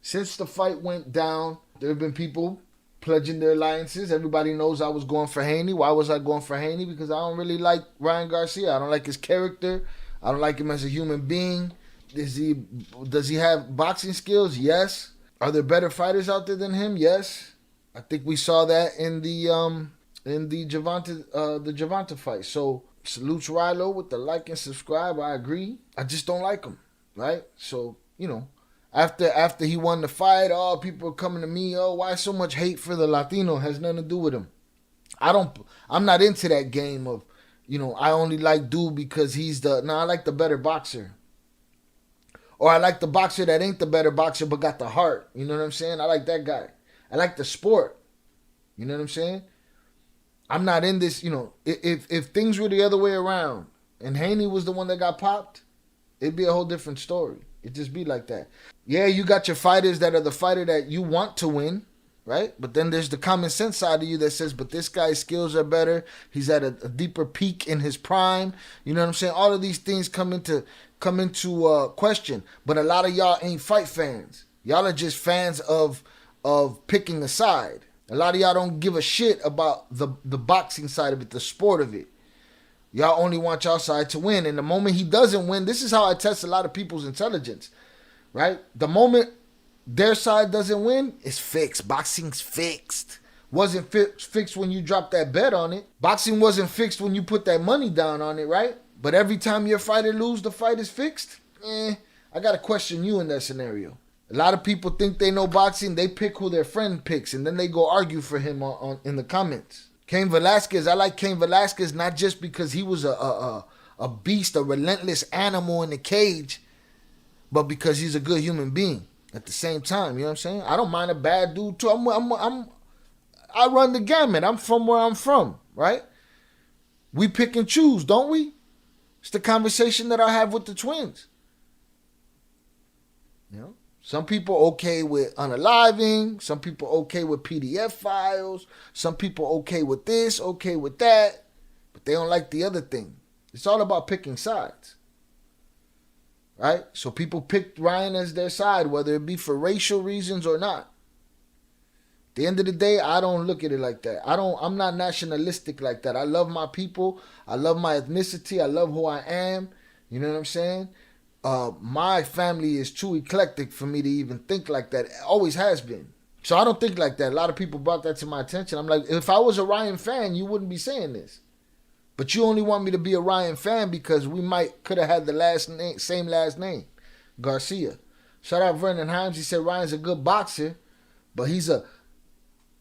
Since the fight went down, there have been people pledging their alliances. Everybody knows I was going for Haney. Why was I going for Haney? Because I don't really like Ryan Garcia. I don't like his character. I don't like him as a human being. Does he have boxing skills? Yes. Are there better fighters out there than him? Yes. I think we saw that in the Javante fight. So salutes Rilo with the like and subscribe. I agree. I just don't like him. Right? So, after he won the fight, people are coming to me, why so much hate for the Latino? Has nothing to do with him. I'm not into that game of, I only like dude because I like the better boxer. Or I like the boxer that ain't the better boxer but got the heart. You know what I'm saying? I like that guy. I like the sport. You know what I'm saying? I'm not in this, if things were the other way around and Haney was the one that got popped, it'd be a whole different story. It'd just be like that. Yeah, you got your fighters that are the fighter that you want to win, right? But then there's the common sense side of you that says, but this guy's skills are better. He's at a deeper peak in his prime. You know what I'm saying? All of these things come into question. But a lot of y'all ain't fight fans. Y'all are just fans of picking a side. A lot of y'all don't give a shit about the boxing side of it, the sport of it. Y'all only want y'all side to win. And the moment he doesn't win, this is how I test a lot of people's intelligence, right? The moment their side doesn't win, it's fixed. Boxing's fixed. Wasn't fixed when you dropped that bet on it. Boxing wasn't fixed when you put that money down on it, right? But every time your fighter lose, the fight is fixed. I got to question you in that scenario. A lot of people think they know boxing. They pick who their friend picks, and then they go argue for him in the comments. Cain Velasquez, I like Cain Velasquez not just because he was a beast, a relentless animal in the cage, but because he's a good human being at the same time. You know what I'm saying? I don't mind a bad dude too. I run the gamut. I'm from where I'm from, right? We pick and choose, don't we? It's the conversation that I have with the twins. Some people okay with unaliving. Some people okay with PDF files. Some people okay with this, okay with that. But they don't like the other thing. It's all about picking sides. Right? So people picked Ryan as their side, whether it be for racial reasons or not. At the end of the day, I don't look at it like that. I'm not nationalistic like that. I love my people. I love my ethnicity. I love who I am. You know what I'm saying? My family is too eclectic for me to even think like that. It always has been. So I don't think like that. A lot of people brought that to my attention. I'm like, if I was a Ryan fan, you wouldn't be saying this. But you only want me to be a Ryan fan because we could have had the same last name, Garcia. Shout out Vernon Himes. He said Ryan's a good boxer, but he's a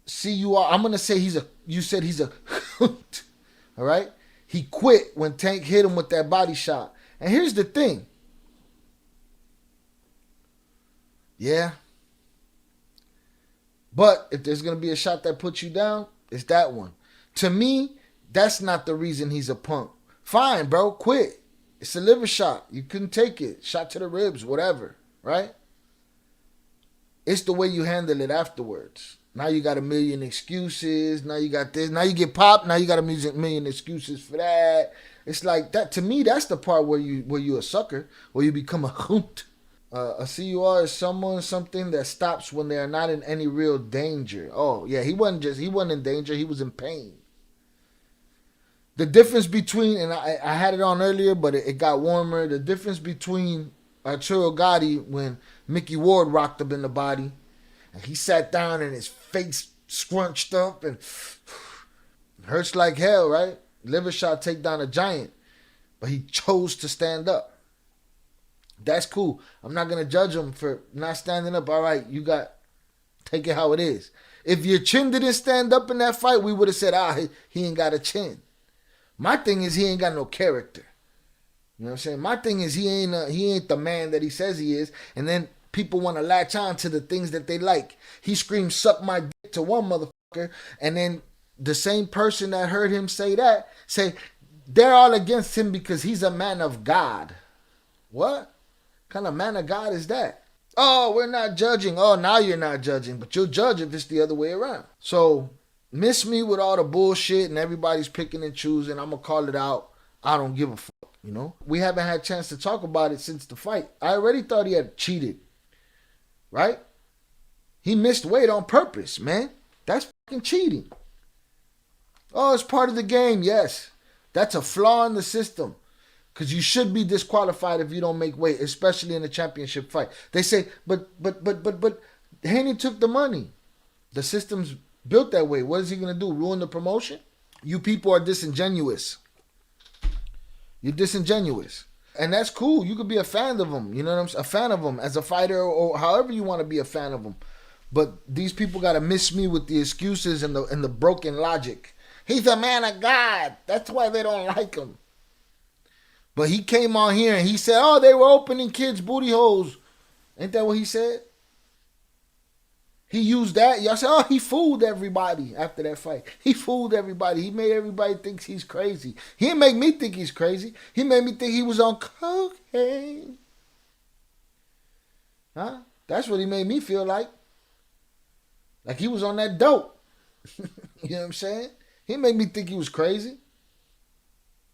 CUR. I'm gonna say you said he's a all right? He quit when Tank hit him with that body shot. And here's the thing. Yeah. But if there's going to be a shot that puts you down, it's that one. To me, that's not the reason he's a punk. Fine, bro, quit. It's a liver shot. You couldn't take it. Shot to the ribs, whatever, right? It's the way you handle it afterwards. Now you got a million excuses. Now you got this. Now you get popped. Now you got a million excuses for that. It's like that. To me, that's the part where you a sucker, where you become a hoot. A CUR is something that stops when they are not in any real danger. Oh, yeah, he wasn't in danger, he was in pain. The difference between, and I had it on earlier, but it got warmer. The difference between Arturo Gatti when Mickey Ward rocked him in the body, and he sat down and his face scrunched up and hurts like hell, right? Liver shot take down a giant, but he chose to stand up. That's cool. I'm not going to judge him for not standing up. All right, take it how it is. If your chin didn't stand up in that fight, we would have said, he ain't got a chin. My thing is he ain't got no character. You know what I'm saying? My thing is he ain't the man that he says he is. And then people want to latch on to the things that they like. He screamed, suck my dick to one motherfucker. And then the same person that heard him say that, say, they're all against him because he's a man of God. What kind of man of God is that? Oh, we're not judging. Oh, now you're not judging. But you'll judge if it's the other way around. So, miss me with all the bullshit and everybody's picking and choosing. I'm going to call it out. I don't give a fuck, We haven't had a chance to talk about it since the fight. I already thought he had cheated. Right? He missed weight on purpose, man. That's fucking cheating. Oh, it's part of the game. Yes. That's a flaw in the system. Because you should be disqualified if you don't make weight, especially in a championship fight. They say, but Haney took the money. The system's built that way. What is he going to do? Ruin the promotion? You people are disingenuous. You're disingenuous. And that's cool. You could be a fan of him. You know what I'm saying? A fan of him as a fighter or however you want to be a fan of him. But these people got to miss me with the excuses and the broken logic. He's a man of God. That's why they don't like him. But he came on here and he said, oh, they were opening kids' booty holes. Ain't that what he said? He used that. Y'all said, oh, he fooled everybody after that fight. He fooled everybody. He made everybody think he's crazy. He didn't make me think he's crazy. He made me think he was on cocaine. Huh? That's what he made me feel like. Like he was on that dope. You know what I'm saying? He made me think he was crazy.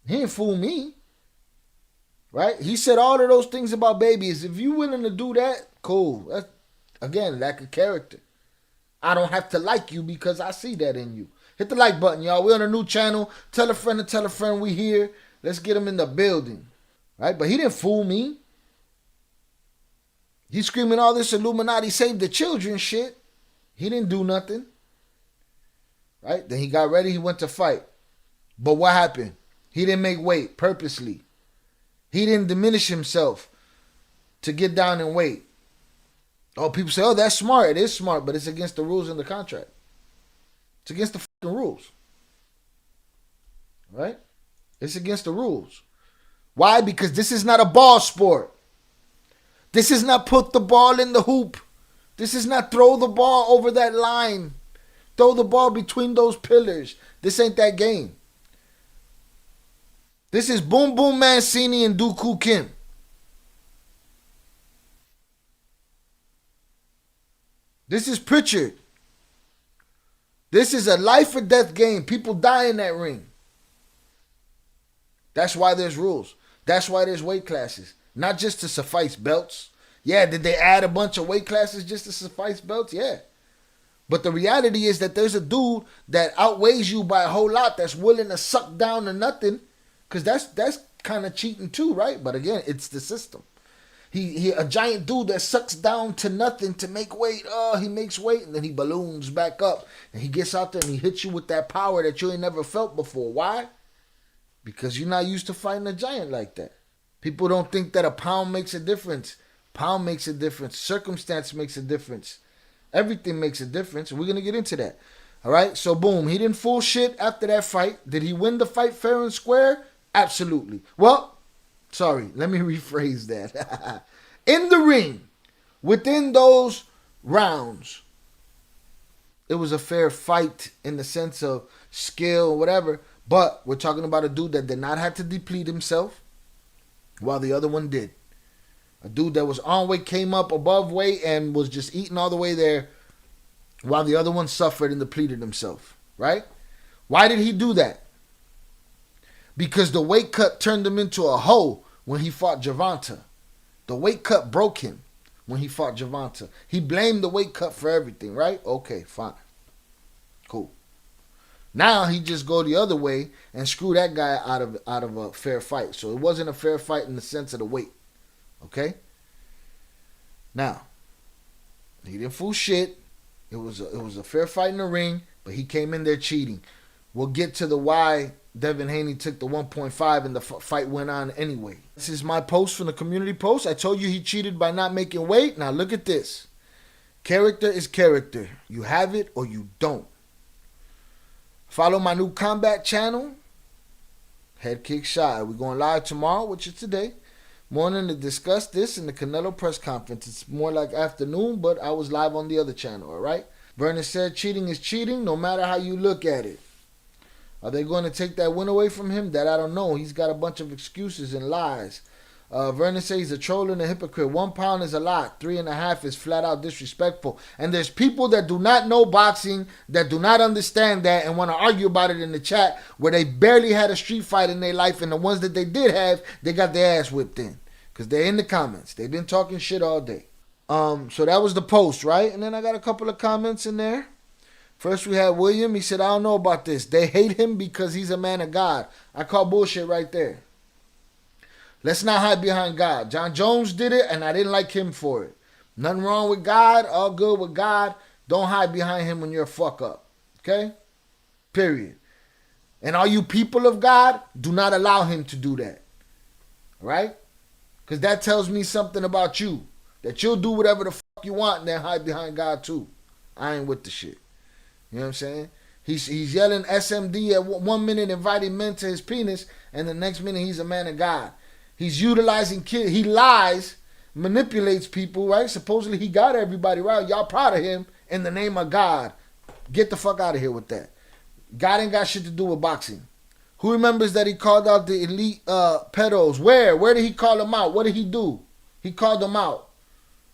He didn't fool me. Right? He said all of those things about babies. If you willing to do that, cool. That's, again, lack of character. I don't have to like you because I see that in you. Hit the like button, y'all. We're on a new channel. Tell a friend to tell a friend we here. Let's get him in the building. Right? But he didn't fool me. He's screaming all this Illuminati save the children shit. He didn't do nothing. Right? Then he got ready. He went to fight. But what happened? He didn't make weight purposely. He didn't diminish himself to get down in weight. Oh, people say, oh, that's smart. It is smart, but it's against the rules in the contract. It's against the fucking rules. Right? It's against the rules. Why? Because this is not a ball sport. This is not put the ball in the hoop. This is not throw the ball over that line. Throw the ball between those pillars. This ain't that game. This is Boom Boom Mancini and Dooku Kim. This is Pritchard. This is a life or death game. People die in that ring. That's why there's rules. That's why there's weight classes. Not just to suffice belts. Yeah, did they add a bunch of weight classes just to suffice belts? Yeah. But the reality is that there's a dude that outweighs you by a whole lot that's willing to suck down to nothing. Because that's kind of cheating too, right? But again, it's the system. He a giant dude that sucks down to nothing to make weight. Oh, he makes weight and then he balloons back up. And he gets out there and he hits you with that power that you ain't never felt before. Why? Because you're not used to fighting a giant like that. People don't think that a pound makes a difference. Pound makes a difference. Circumstance makes a difference. Everything makes a difference. We're going to get into that. All right? So, boom. He didn't fool shit after that fight. Did he win the fight fair and square? Absolutely. Well, sorry. Let me rephrase that. In the ring, within those rounds, it was a fair fight in the sense of skill or whatever. But we're talking about a dude that did not have to deplete himself while the other one did. A dude that was on weight, came up above weight, and was just eating all the way there while the other one suffered and depleted himself. Right? Why did he do that? Because the weight cut turned him into a hoe when he fought Gervonta. The weight cut broke him when he fought Gervonta. He blamed the weight cut for everything, right? Okay, fine. Cool. Now he just go the other way and screw that guy out of a fair fight. So it wasn't a fair fight in the sense of the weight. Okay? Now, he didn't fool shit. It was a fair fight in the ring, but he came in there cheating. We'll get to the why Devin Haney took the 1.5 and the fight went on anyway. This is my post from the community post. I told you he cheated by not making weight. Now look at this. Character is character. You have it or you don't. Follow my new combat channel, Head Kick Shot. We're going live tomorrow, which is today, morning to discuss this in the Canelo press conference. It's more like afternoon, but I was live on the other channel, all right? Vernon said cheating is cheating no matter how you look at it. Are they going to take that win away from him? That I don't know. He's got a bunch of excuses and lies. Vernon says he's a troll and a hypocrite. 1 pound is a lot. 3.5 is flat out disrespectful. And there's people that do not know boxing, that do not understand that and want to argue about it in the chat where they barely had a street fight in their life. And the ones that they did have, they got their ass whipped in. Because they're in the comments. They've been talking shit all day. So that was the post, right? And then I got a couple of comments in there. First we had William. He said, I don't know about this. They hate him because he's a man of God. I call bullshit right there. Let's not hide behind God. John Jones did it, and I didn't like him for it. Nothing wrong with God. All good with God. Don't hide behind him when you're a fuck up. Okay? Period. And all you people of God, do not allow him to do that. All right? Because that tells me something about you. That you'll do whatever the fuck you want and then hide behind God too. I ain't with the shit. You know what I'm saying? He's yelling SMD at 1 minute, inviting men to his penis, and the next minute he's a man of God. He's utilizing kids. He lies, manipulates people, right? Supposedly he got everybody right. Y'all proud of him in the name of God. Get the fuck out of here with that. God ain't got shit to do with boxing. Who remembers that he called out the elite pedos? Where? Where did he call them out? What did he do? He called them out.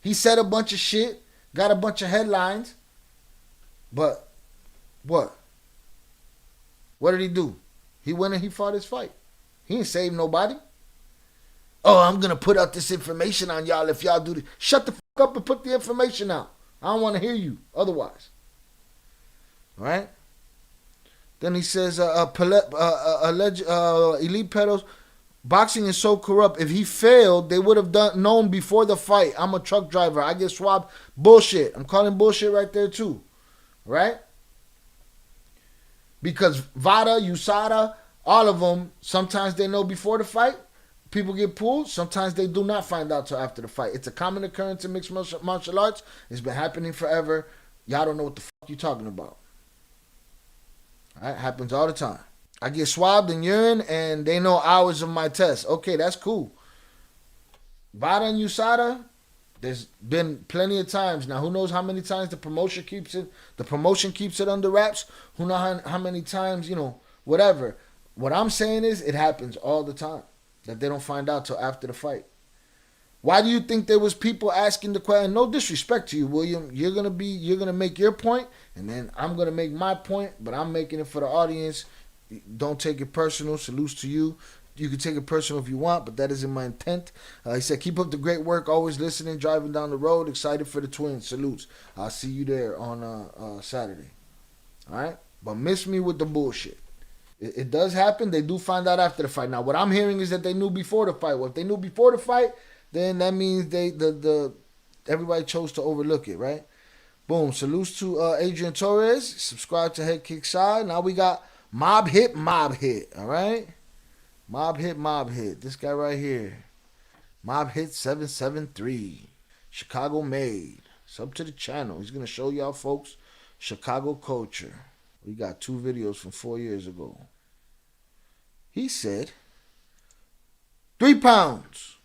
He said a bunch of shit, got a bunch of headlines, but what? What did he do? He went and he fought his fight. He ain't saved nobody. Oh, I'm going to put out this information on y'all if y'all do this. Shut the fuck up and put the information out. I don't want to hear you otherwise. All right? Then he says, elite pedos, boxing is so corrupt. If he failed, they would have known before the fight. I'm a truck driver. I get swabbed. Bullshit. I'm calling bullshit right there too. Right? Because VADA, USADA, all of them, sometimes they know before the fight. People get pulled. Sometimes they do not find out till after the fight. It's a common occurrence in mixed martial arts. It's been happening forever. Y'all don't know what the fuck you talking about. All right? Happens all the time. I get swabbed in urine and they know hours of my test. Okay, that's cool. VADA and USADA, there's been plenty of times. Now, who knows how many times the promotion keeps it under wraps? Who knows how many times, whatever. What I'm saying is it happens all the time that they don't find out till after the fight. Why do you think there was people asking the question? No disrespect to you, William. You're gonna make your point, and then I'm gonna make my point, but I'm making it for the audience. Don't take it personal. Salutes to you. You can take it personal if you want, but that isn't my intent. He said, keep up the great work. Always listening, driving down the road. Excited for the twins. Salutes. I'll see you there on Saturday. All right? But miss me with the bullshit. It does happen. They do find out after the fight. Now, what I'm hearing is that they knew before the fight. Well, if they knew before the fight, then that means everybody chose to overlook it, right? Boom. Salutes to Adrian Torres. Subscribe to Head Kick Side. Now we got Mob Hit. All right? Mob Hit. This guy right here. Mob Hit 773. Chicago made. Sub to the channel. He's going to show y'all folks Chicago culture. We got 2 videos from 4 years ago. He said, 3 pounds.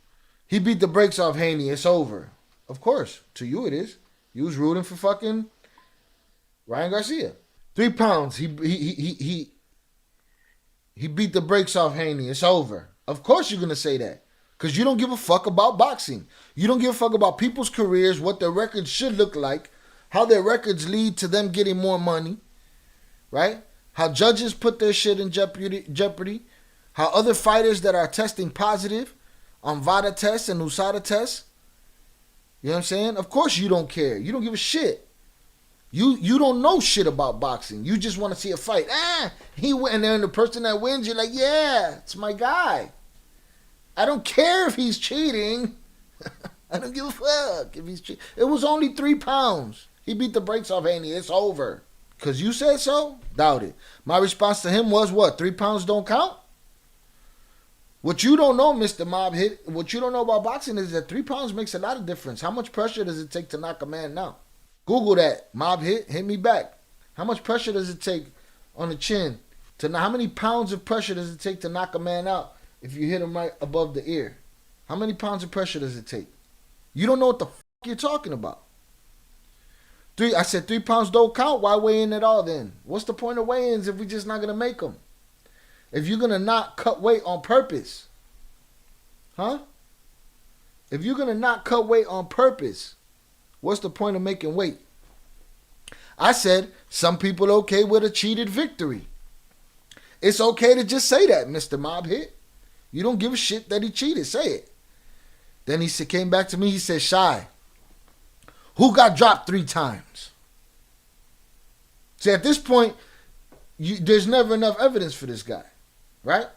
He beat the brakes off Haney. It's over. Of course. To you it is. You was rooting for fucking Ryan Garcia. 3 pounds. He beat the brakes off Haney. It's over. Of course you're going to say that. Because you don't give a fuck about boxing. You don't give a fuck about people's careers, what their records should look like, how their records lead to them getting more money, right? How judges put their shit in jeopardy. How other fighters that are testing positive on VADA tests and USADA tests. You know what I'm saying? Of course you don't care. You don't give a shit. You don't know shit about boxing. You just want to see a fight. He win, and then the person that wins, you're like, yeah, it's my guy. I don't care if he's cheating. I don't give a fuck if he's cheating. It was only 3 pounds. He beat the brakes off Haney. It's over. Because you said so? Doubt it. My response to him was what? 3 pounds don't count? What you don't know, Mr. Mob Hit, what you don't know about boxing is that 3 pounds makes a lot of difference. How much pressure does it take to knock a man down? Google that. Mob Hit me back. How much pressure does it take on the chin? How many pounds of pressure does it take to knock a man out if you hit him right above the ear? How many pounds of pressure does it take? You don't know what the fuck you're talking about. I said 3 pounds don't count. Why weigh in at all then? What's the point of weigh-ins if we're just not going to make them? If you're going to not cut weight on purpose. Huh? If you're going to not cut weight on purpose, what's the point of making weight? I said some people okay with a cheated victory. It's okay to just say that, Mr. Mob Hit. You don't give a shit that he cheated. Say it. Then he came back to me. He said, Shy, who got dropped 3 times. See, at this point, there's never enough evidence for this guy, right?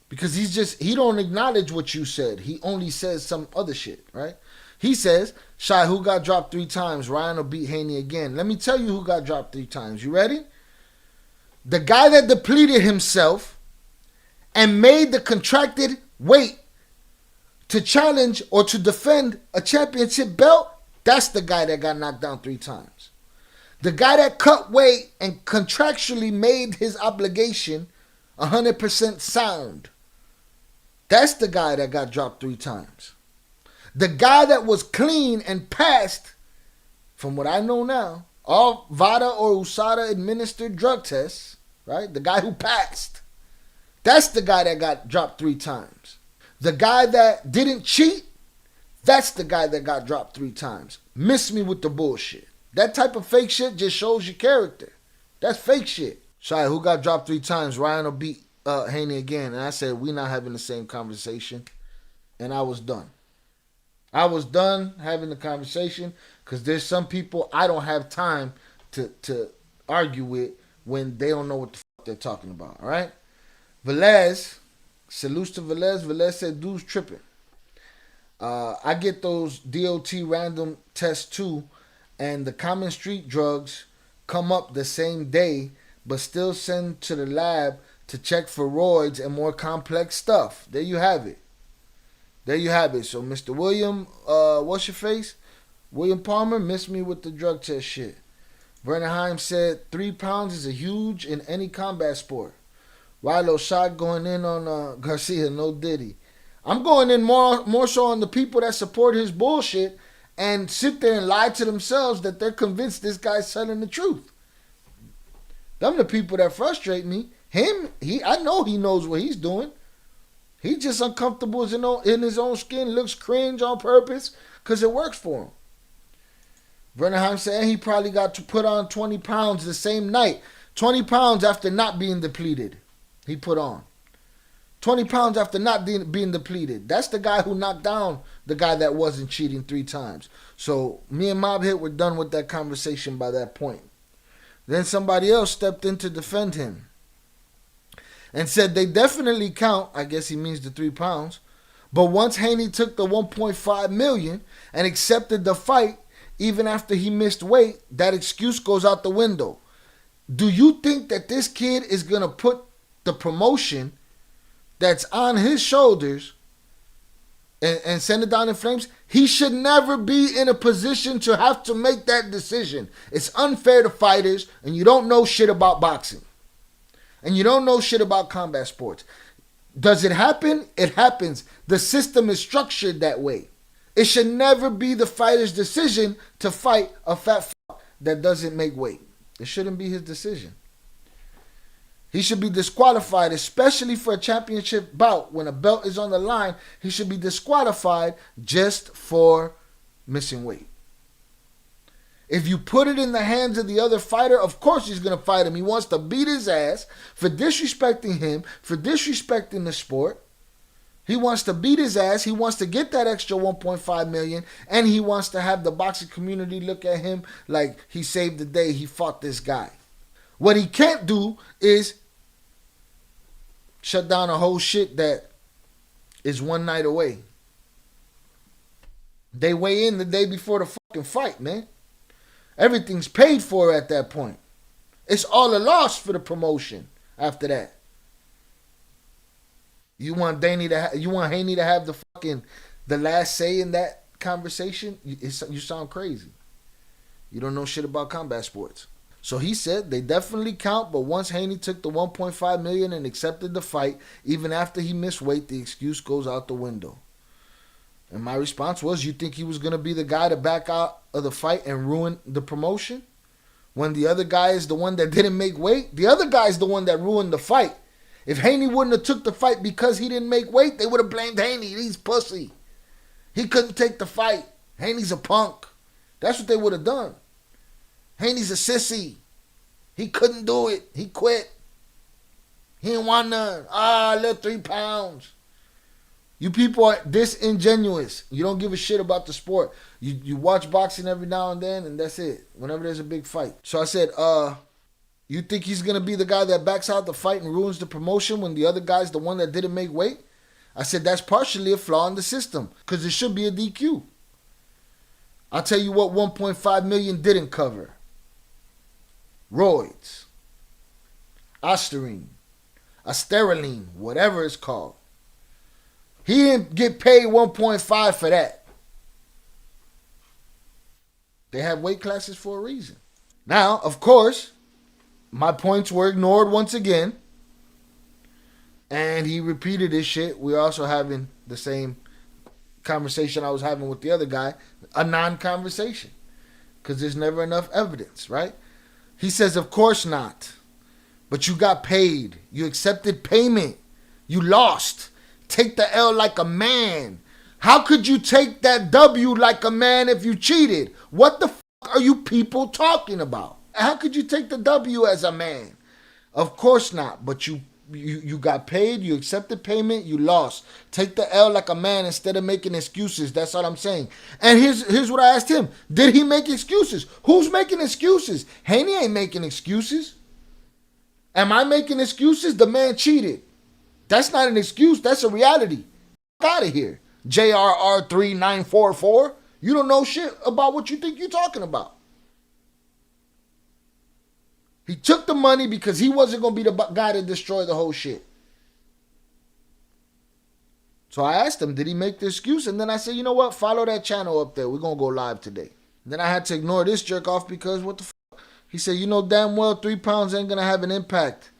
Because he don't acknowledge what you said. He only says some other shit, right? He says, Shy, who got dropped 3 times? Ryan will beat Haney again. Let me tell you who got dropped 3 times. You ready? The guy that depleted himself and made the contracted weight to challenge or to defend a championship belt, that's the guy that got knocked down 3 times. The guy that cut weight and contractually made his obligation 100% sound, that's the guy that got dropped 3 times. The guy that was clean and passed, from what I know now, all VADA or USADA administered drug tests, right? The guy who passed, that's the guy that got dropped 3 times. The guy that didn't cheat, that's the guy that got dropped 3 times. Miss me with the bullshit. That type of fake shit just shows your character. That's fake shit. Shia, who got dropped 3 times? Ryan will beat Haney again. And I said, we not having the same conversation. And I was done. I was done having the conversation because there's some people I don't have time to argue with when they don't know what the fuck they're talking about. All right? Velez, salutes to Velez. Velez said, dude's tripping. I get those DOT random tests too, and the common street drugs come up the same day, but still send to the lab to check for roids and more complex stuff. There you have it. There you have it. So Mr. William, what's your face? William Palmer, miss me with the drug test shit. Vernon Heim said 3 pounds is a huge in any combat sport. Rilo shot going in on Garcia, no Diddy. I'm going in more so on the people that support his bullshit and sit there and lie to themselves that they're convinced this guy's telling the truth. Them the people that frustrate me. I know he knows what he's doing. He's just uncomfortable in his own skin, looks cringe on purpose because it works for him. Vernon Heim said he probably got to put on 20 pounds the same night. 20 pounds after not being depleted. He put on 20 pounds after not being depleted. That's the guy who knocked down the guy that wasn't cheating 3 times. So me and Mob Hit were done with that conversation by that point. Then somebody else stepped in to defend him and said they definitely count. I guess he means the 3 pounds. But once Haney took the 1.5 million and accepted the fight, even after he missed weight, that excuse goes out the window. Do you think that this kid is going to put the promotion that's on his shoulders and send it down in flames? He should never be in a position to have to make that decision. It's unfair to fighters, and you don't know shit about boxing. And you don't know shit about combat sports. Does it happen? It happens. The system is structured that way. It should never be the fighter's decision to fight a fat fuck that doesn't make weight. It shouldn't be his decision. He should be disqualified, especially for a championship bout. When a belt is on the line, he should be disqualified just for missing weight. If you put it in the hands of the other fighter, of course he's going to fight him. He wants to beat his ass for disrespecting him, for disrespecting the sport. He wants to beat his ass. He wants to get that extra 1.5 million, and he wants to have the boxing community look at him like he saved the day. He fought this guy. What he can't do is shut down a whole shit that is one night away. They weigh in the day before the fucking fight, man. Everything's paid for at that point. It's all a loss for the promotion after that. You want Haney to have the last say in that conversation? You sound crazy. You don't know shit about combat sports. So he said they definitely count, but once Haney took the 1.5 million and accepted the fight, even after he missed weight, the excuse goes out the window. And my response was, you think he was going to be the guy to back out of the fight and ruin the promotion? When the other guy is the one that didn't make weight? The other guy is the one that ruined the fight. If Haney wouldn't have took the fight because he didn't make weight, they would have blamed Haney. He's pussy. He couldn't take the fight. Haney's a punk. That's what they would have done. Haney's a sissy. He couldn't do it. He quit. He didn't want none. Little 3 pounds. You people are disingenuous. You don't give a shit about the sport. You watch boxing every now and then, and that's it. Whenever there's a big fight. So I said, you think he's gonna be the guy that backs out the fight and ruins the promotion when the other guy's the one that didn't make weight? I said that's partially a flaw in the system because it should be a DQ. I'll tell you what 1.5 million didn't cover. Roids, Ostarine, Asteroline, whatever it's called. He didn't get paid 1.5 for that. They have weight classes for a reason. Now, of course, my points were ignored once again. And he repeated his shit. We're also having the same conversation I was having with the other guy. A non-conversation. Because there's never enough evidence, right? He says, of course not. But you got paid. You accepted payment. You lost. Take the L like a man. How could you take that W like a man if you cheated? What the fuck are you people talking about? How could you take the W as a man? Of course not. But you got paid. You accepted payment. You lost. Take the L like a man instead of making excuses. That's all I'm saying. And here's what I asked him. Did he make excuses? Who's making excuses? Haney ain't making excuses. Am I making excuses? The man cheated. That's not an excuse. That's a reality. Get out of here. JRR3944. You don't know shit about what you think you're talking about. He took the money because he wasn't going to be the guy to destroy the whole shit. So I asked him, did he make the excuse? And then I said, you know what? Follow that channel up there. We're going to go live today. And then I had to ignore this jerk off because what the fuck? He said, you know damn well 3 pounds ain't going to have an impact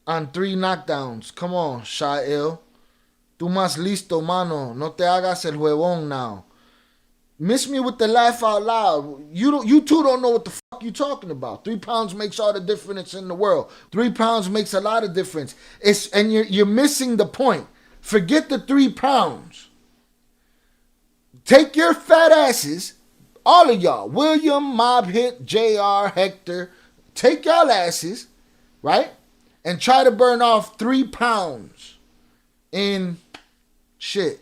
on 3 knockdowns. Come on, Shael. Tú más listo, mano. No te hagas el huevón now. Miss me with the laugh out loud. You two don't know what the fuck you talking about. 3 pounds makes all the difference in the world. 3 pounds makes a lot of difference. And you're missing the point. Forget the 3 pounds. Take your fat asses, all of y'all, William, Mob Hit, JR, Hector, take y'all asses, right? And try to burn off 3 pounds in 10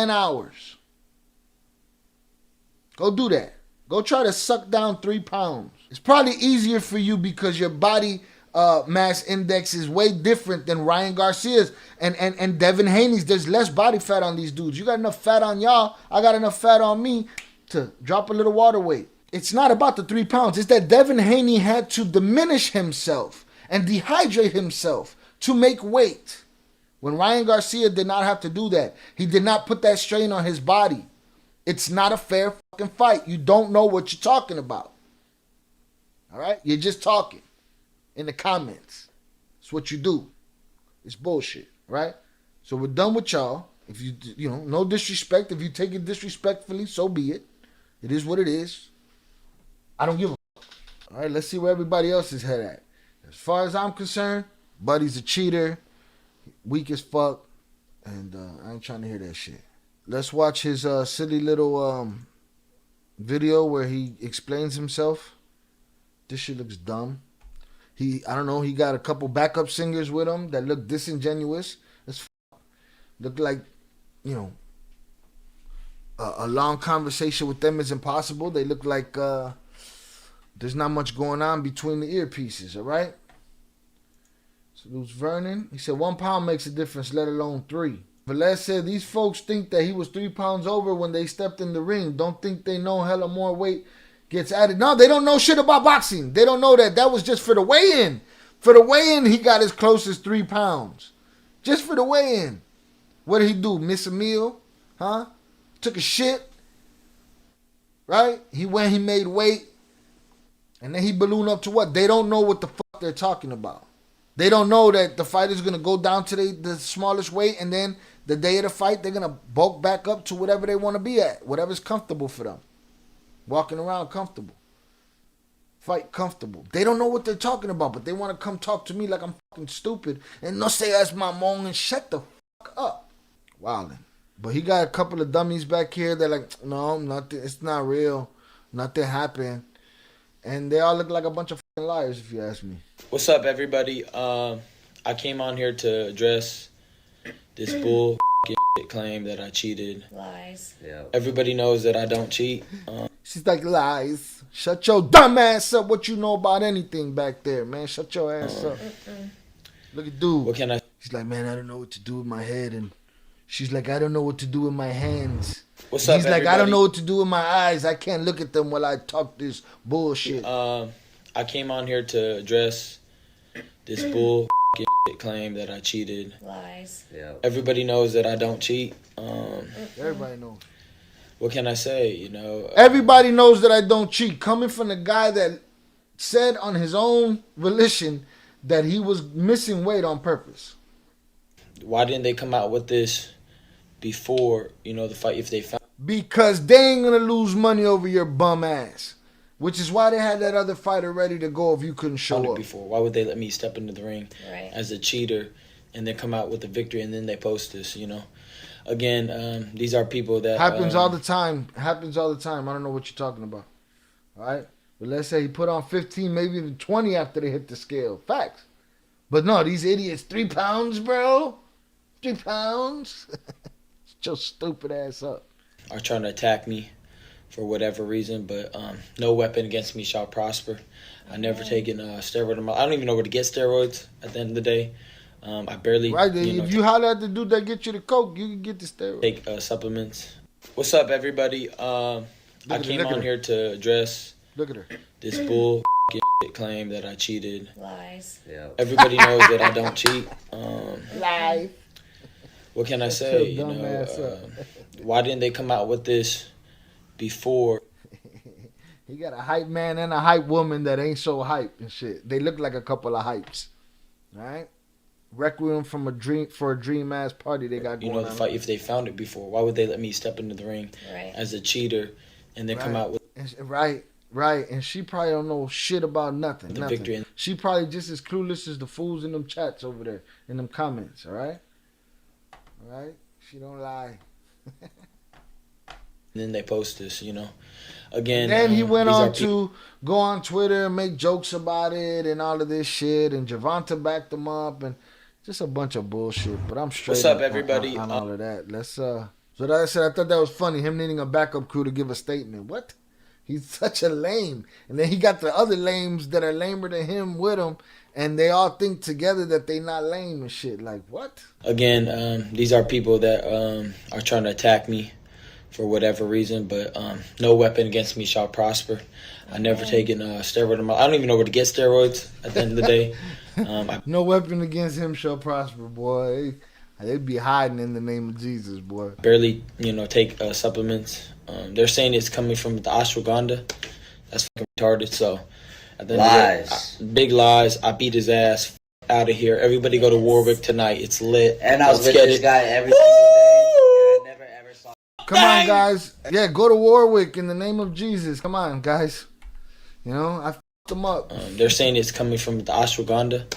hours. Go do that. Go try to suck down 3 pounds. It's probably easier for you because your body mass index is way different than Ryan Garcia's and Devin Haney's. There's less body fat on these dudes. You got enough fat on y'all. I got enough fat on me to drop a little water weight. It's not about the 3 pounds. It's that Devin Haney had to diminish himself and dehydrate himself to make weight. When Ryan Garcia did not have to do that. He did not put that strain on his body. It's not a fair fucking fight. You don't know what you're talking about. All right? You're just talking in the comments. It's what you do. It's bullshit, right? So we're done with y'all. If you know, no disrespect. If you take it disrespectfully, so be it. It is what it is. I don't give a fuck. All right, let's see where everybody else is head at. As far as I'm concerned, Buddy's a cheater, weak as fuck, and I ain't trying to hear that shit. Let's watch his silly little video where he explains himself. This shit looks dumb. I don't know, he got a couple backup singers with him that look disingenuous. Look like, you know, a long conversation with them is impossible. They look like there's not much going on between the earpieces, all right? So it was Vernon. He said 1 pound makes a difference, let alone 3. Velez said these folks think that he was 3 pounds over when they stepped in the ring. Don't think they know hella more weight gets added. No, they don't know shit about boxing. They don't know that. That was just for the weigh-in. For the weigh-in, he got as close as 3 pounds. Just for the weigh-in. What did he do? Miss a meal? Huh? Took a shit? Right? He went, he made weight. And then he ballooned up to what? They don't know what the fuck they're talking about. They don't know that the fighter's going to go down to the smallest weight, and then the day of the fight, they're going to bulk back up to whatever they want to be at. Whatever's comfortable for them. Walking around comfortable. Fight comfortable. They don't know what they're talking about, but they want to come talk to me like I'm fucking stupid. And no seas mamón and shut the fuck up. Wildin'. But he got a couple of dummies back here. They're like, no, nothing. It's not real. Nothing happened. And they all look like a bunch of fucking liars, if you ask me. What's up, everybody? I came on here to address this bull claim that I cheated. Lies. Yeah. Everybody knows that I don't cheat. She's like, lies. Shut your dumb ass up. What you know about anything back there, man? Shut your ass up. Look at dude. What can I? He's like, man, I don't know what to do with my head. And she's like, I don't know what to do with my hands. What's And up, he's like, everybody? I don't know what to do with my eyes. I can't look at them while I talk this bullshit. I came on here to address this bull claim that I cheated. Lies. Yeah. Everybody knows that I don't cheat. Everybody knows. What can I say? You know, Everybody knows that I don't cheat. Coming from the guy that said on his own volition that he was missing weight on purpose. why didn't they come out with this before, you know, the fight? If they found Because they ain't going to lose money over your bum ass. Which is why they had that other fighter ready to go if you couldn't show it up. before, why would they let me step into the ring Right. as a cheater and then come out with a victory and then they post this? You know, again, these are people that Happens all the time. Happens all the time. I don't know what you're talking about. All right? But let's say he put on 15, maybe even 20 after they hit the scale. Facts. But no, these idiots, 3 pounds, bro. 3 pounds. Shut your stupid ass up. are trying to attack me for whatever reason, but no weapon against me shall prosper. I never taken steroid. I don't even know where to get steroids at the end of the day. I barely, Right? you know, If you holler at the dude that get you the coke, you can get the steroid. take supplements. What's up, everybody? I came on here to address Look at her. this bull claim that I cheated. Lies. Yeah. Everybody knows that I don't cheat. Live. What can I Shut say? your You dumb know, ass up. why didn't they come out with this before? He got a hype man and a hype woman that ain't so hype and shit. They look like a couple of hypes. Right? Requiem from a dream ass party they got You going know, the on. fight. If they found it before, why would they let me step into the ring Right. as a cheater and then come Right. out with Right. And she probably don't know shit about nothing. the nothing. victory? She probably just as clueless as the fools in them chats over there, in them comments, alright? Alright? She don't lie. And then they post this, you know. Again, Then he went these are on to go on Twitter and make jokes about it and all of this shit, and Javonta backed him up, and just a bunch of bullshit. But I'm straight What's up, on- everybody? on all of that. Let's so like I said, I thought that was funny, him needing a backup crew to give a statement. What? He's such a lame. And then he got the other lames that are lamer than him with him, and they all think together that they not lame and shit. Like, what? Again, these are people that are trying to attack me for whatever reason, but no weapon against me shall prosper. I never taken steroid. I don't even know where to get steroids at the end of the day. No weapon against him shall prosper, boy. They'd be hiding in the name of Jesus, boy. Barely, you know, take supplements. They're saying it's coming from the ashwagandha. That's fucking retarded. So, at the end Lies. of the day, big lies. I beat his ass. Out of here. Everybody go to Warwick tonight. It's lit. And I was Let's with get this it. guy every single day. And I never ever saw. Come on, guys. Yeah, go to Warwick in the name of Jesus. Come on, guys. You know, I f***ed them up. They're saying it's coming from the ashwagandha.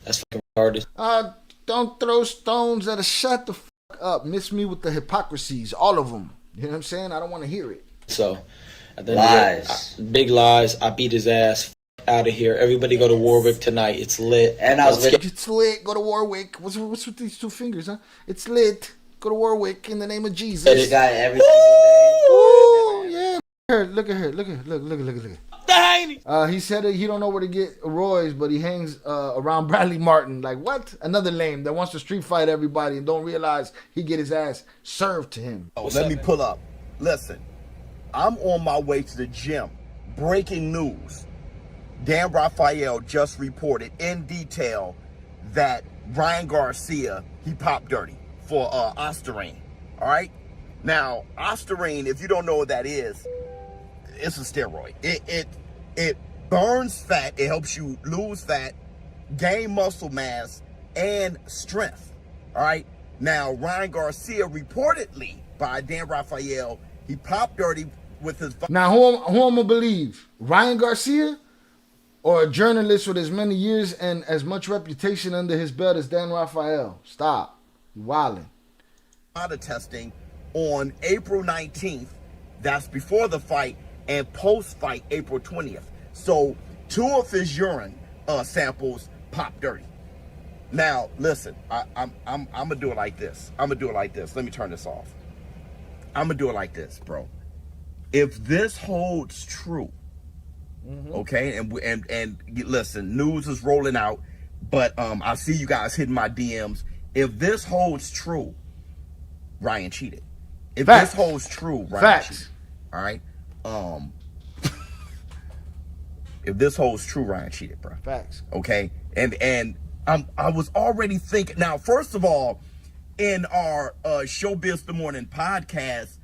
That's fucking retarded. Don't throw stones at a shut the fuck up. Miss me with the hypocrisies. All of them. You know what I'm saying? I don't want to hear it. So, at the end of the day, big lies. I beat his ass. Out of here. Everybody go to Warwick tonight. It's lit. And I was with. It's lit. Go to Warwick. What's with these two fingers, huh? It's lit. Go to Warwick in the name of Jesus. This guy every single day. Ooh, yeah. Look at her. Look at her. Look. He said he don't know where to get Roy's, but he hangs around Bradley Martin. Like, what? Another lame that wants to street fight everybody and don't realize he get his ass served to him. Let me pull up. Listen, I'm on my way to the gym. Breaking news. Dan Raphael just reported in detail that Ryan Garcia, he popped dirty for Ostarine. All right? Now, Ostarine, if you don't know what that is, it's a steroid. It burns fat. It helps you lose fat, gain muscle mass, and strength. All right? Now, Ryan Garcia reportedly, by Dan Raphael, he popped dirty with his... Now, who I'm gonna believe? Ryan Garcia? Or a journalist with as many years and as much reputation under his belt as Dan Raphael? Stop. You wildin'. Testing on April 19th. That's before the fight, and post-fight April 20th. So 2 of his urine samples popped dirty. Now, listen, I'm gonna do it like this. I'm gonna do it like this. Let me turn this off. I'm gonna do it like this, bro. If this holds true, okay, and listen, news is rolling out, but I see you guys hitting my DMs. If this holds true, Ryan cheated. If Facts. this holds true, Ryan Facts. cheated. All right. If this holds true, Ryan cheated, bro. Facts. Okay, and I was already thinking. Now, first of all, in our Showbiz the Morning podcast,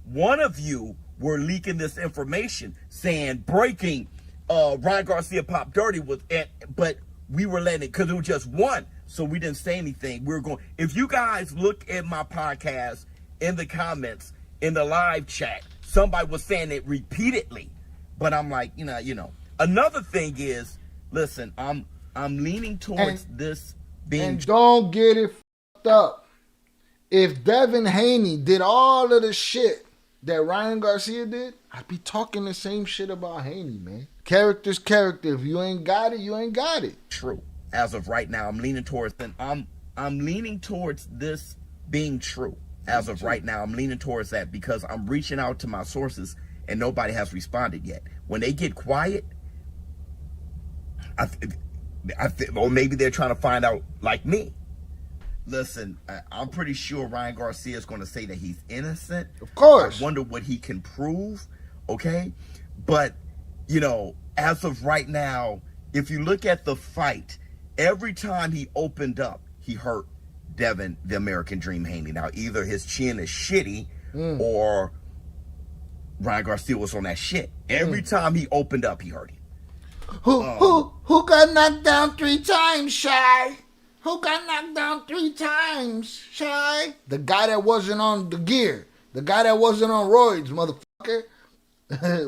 one of you were leaking this information saying breaking Ryan Garcia Pop Dirty but we were letting it because it was just one, so we didn't say anything. We were going. If you guys look at my podcast in the comments in the live chat, somebody was saying it repeatedly, but I'm like, you know. Another thing is, listen, I'm leaning towards this being. And don't get it fucked up. If Devin Haney did all of the shit that Ryan Garcia did, I'd be talking the same shit about Haney, man. Character's character. If you ain't got it, you ain't got it. True. As of right now, I'm leaning towards this being true. As of right now, I'm leaning towards that because I'm reaching out to my sources and nobody has responded yet. When they get quiet, or maybe they're trying to find out like me. Listen, I'm pretty sure Ryan Garcia is going to say that he's innocent. Of course. I wonder what he can prove, okay? But, as of right now, if you look at the fight, every time he opened up, he hurt Devin, the American Dream Haney. Now, either his chin is shitty or Ryan Garcia was on that shit. Every time he opened up, he hurt him. Who got knocked down 3 times, Shy? Who got knocked down 3 times, Shy? The guy that wasn't on the gear. The guy that wasn't on roids, motherfucker.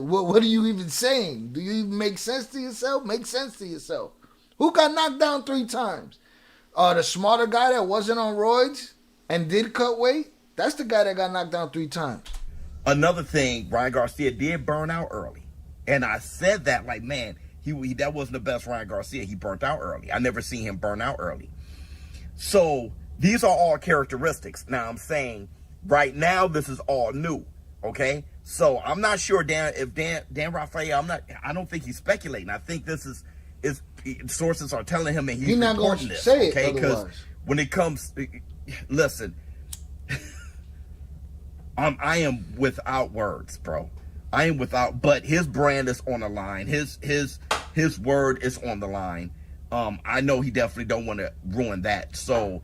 What are you even saying? Do you even make sense to yourself? Make sense to yourself. Who got knocked down 3 times? The smarter guy that wasn't on roids and did cut weight? That's the guy that got knocked down 3 times. Another thing, Ryan Garcia did burn out early. And I said that like, man, he that wasn't the best Ryan Garcia. He burnt out early. I never seen him burn out early. So these are all characteristics. Now I'm saying right now this is all new. Okay? So I'm not sure Dan Raphael, I don't think he's speculating. I think this is sources are telling him and he's not going reporting to this. say Okay? it Because otherwise. when it comes, listen, I am without words, bro. I am without, but his brand is on the line. His word is on the line. I know he definitely don't want to ruin that. So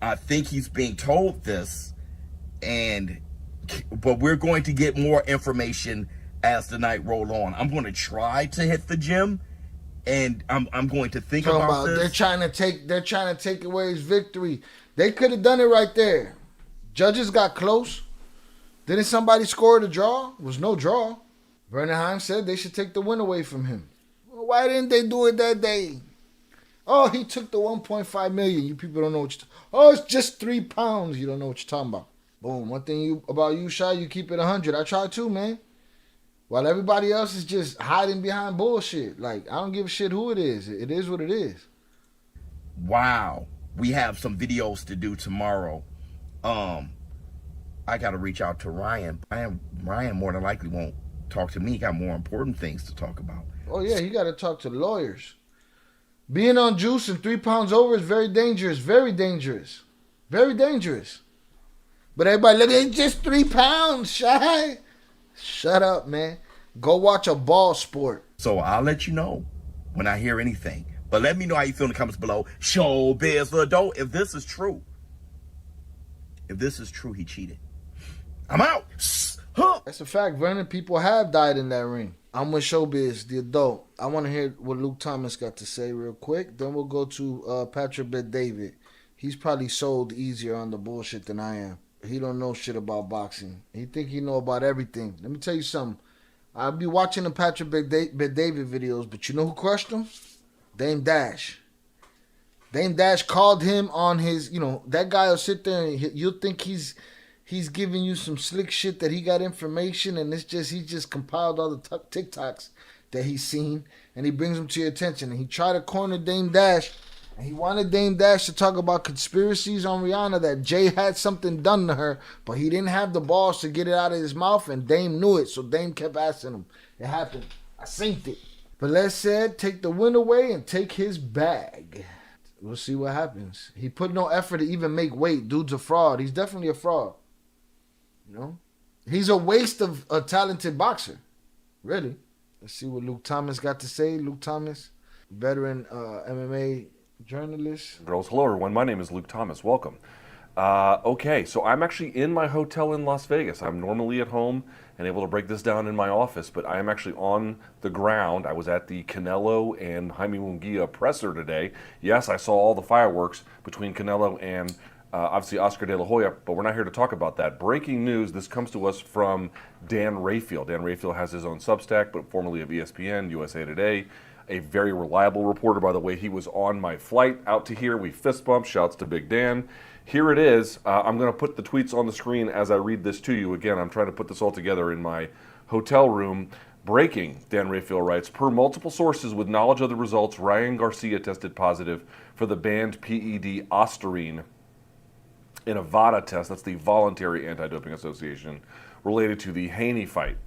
I think he's being told this, but we're going to get more information as the night roll on. I'm going to try to hit the gym, and I'm going to think about this. They're trying to take away his victory. They could have done it right there. Judges got close. Didn't somebody score the draw? It was no draw. Vernon Hines said they should take the win away from him. Well, why didn't they do it that day? Oh, he took the 1.5 million. You people don't know what you're Oh, it's just 3 pounds. You don't know what you're talking about. Boom. One thing about you, Shy, you keep it 100. I try too, man. While everybody else is just hiding behind bullshit. Like, I don't give a shit who it is. It is what it is. Wow. We have some videos to do tomorrow. I got to reach out to Ryan. Ryan more than likely won't talk to me. He got more important things to talk about. Oh, yeah, he got to talk to the lawyers. Being on juice and 3 pounds over is very dangerous. Very dangerous. Very dangerous. But everybody, look, it's just 3 pounds, Shy. Shut up, man. Go watch a ball sport. So I'll let you know when I hear anything. But let me know how you feel in the comments below. Showbiz Adult. If this is true, he cheated. I'm out. Huh. That's a fact, Vernon. People have died in that ring. I'm with Showbiz, the adult. I want to hear what Luke Thomas got to say real quick. Then we'll go to Patrick Bet-David. He's probably sold easier on the bullshit than I am. He don't know shit about boxing. He think he know about everything. Let me tell you something. I'll be watching the Patrick Bet-David videos, but you know who crushed him? Dame Dash. Dame Dash called him on his, that guy will sit there and you'll think he's giving you some slick shit that he got information and he just compiled all the TikToks that he's seen and he brings them to your attention. And he tried to corner Dame Dash And he wanted Dame Dash to talk about conspiracies on Rihanna that Jay had something done to her, but he didn't have the balls to get it out of his mouth, and Dame knew it, so Dame kept asking him. It happened. I synced it. But Les said, take the win away and take his bag. We'll see what happens. He put no effort to even make weight. Dude's a fraud. He's definitely a fraud. You know? He's a waste of a talented boxer. Really. Let's see what Luke Thomas got to say. Luke Thomas, veteran MMA journalist. Girls, hello everyone. My name is Luke Thomas. Welcome. Okay, so I'm actually in my hotel in Las Vegas. I'm normally at home and able to break this down in my office, but I am actually on the ground. I was at the Canelo and Jaime Munguia presser today. Yes, I saw all the fireworks between Canelo and obviously Oscar De La Hoya, but we're not here to talk about that. Breaking news, this comes to us from Dan Rayfield. Dan Rayfield has his own Substack, but formerly of ESPN, USA Today. A very reliable reporter, by the way. He was on my flight out to here. We fist bumped. Shouts to Big Dan. Here it is. I'm going to put the tweets on the screen as I read this to you. Again, I'm trying to put this all together in my hotel room. Breaking, Dan Rayfield writes, per multiple sources with knowledge of the results, Ryan Garcia tested positive for the banned PED Ostarine in a VADA test. That's the Voluntary Anti-Doping Association, related to the Haney fight.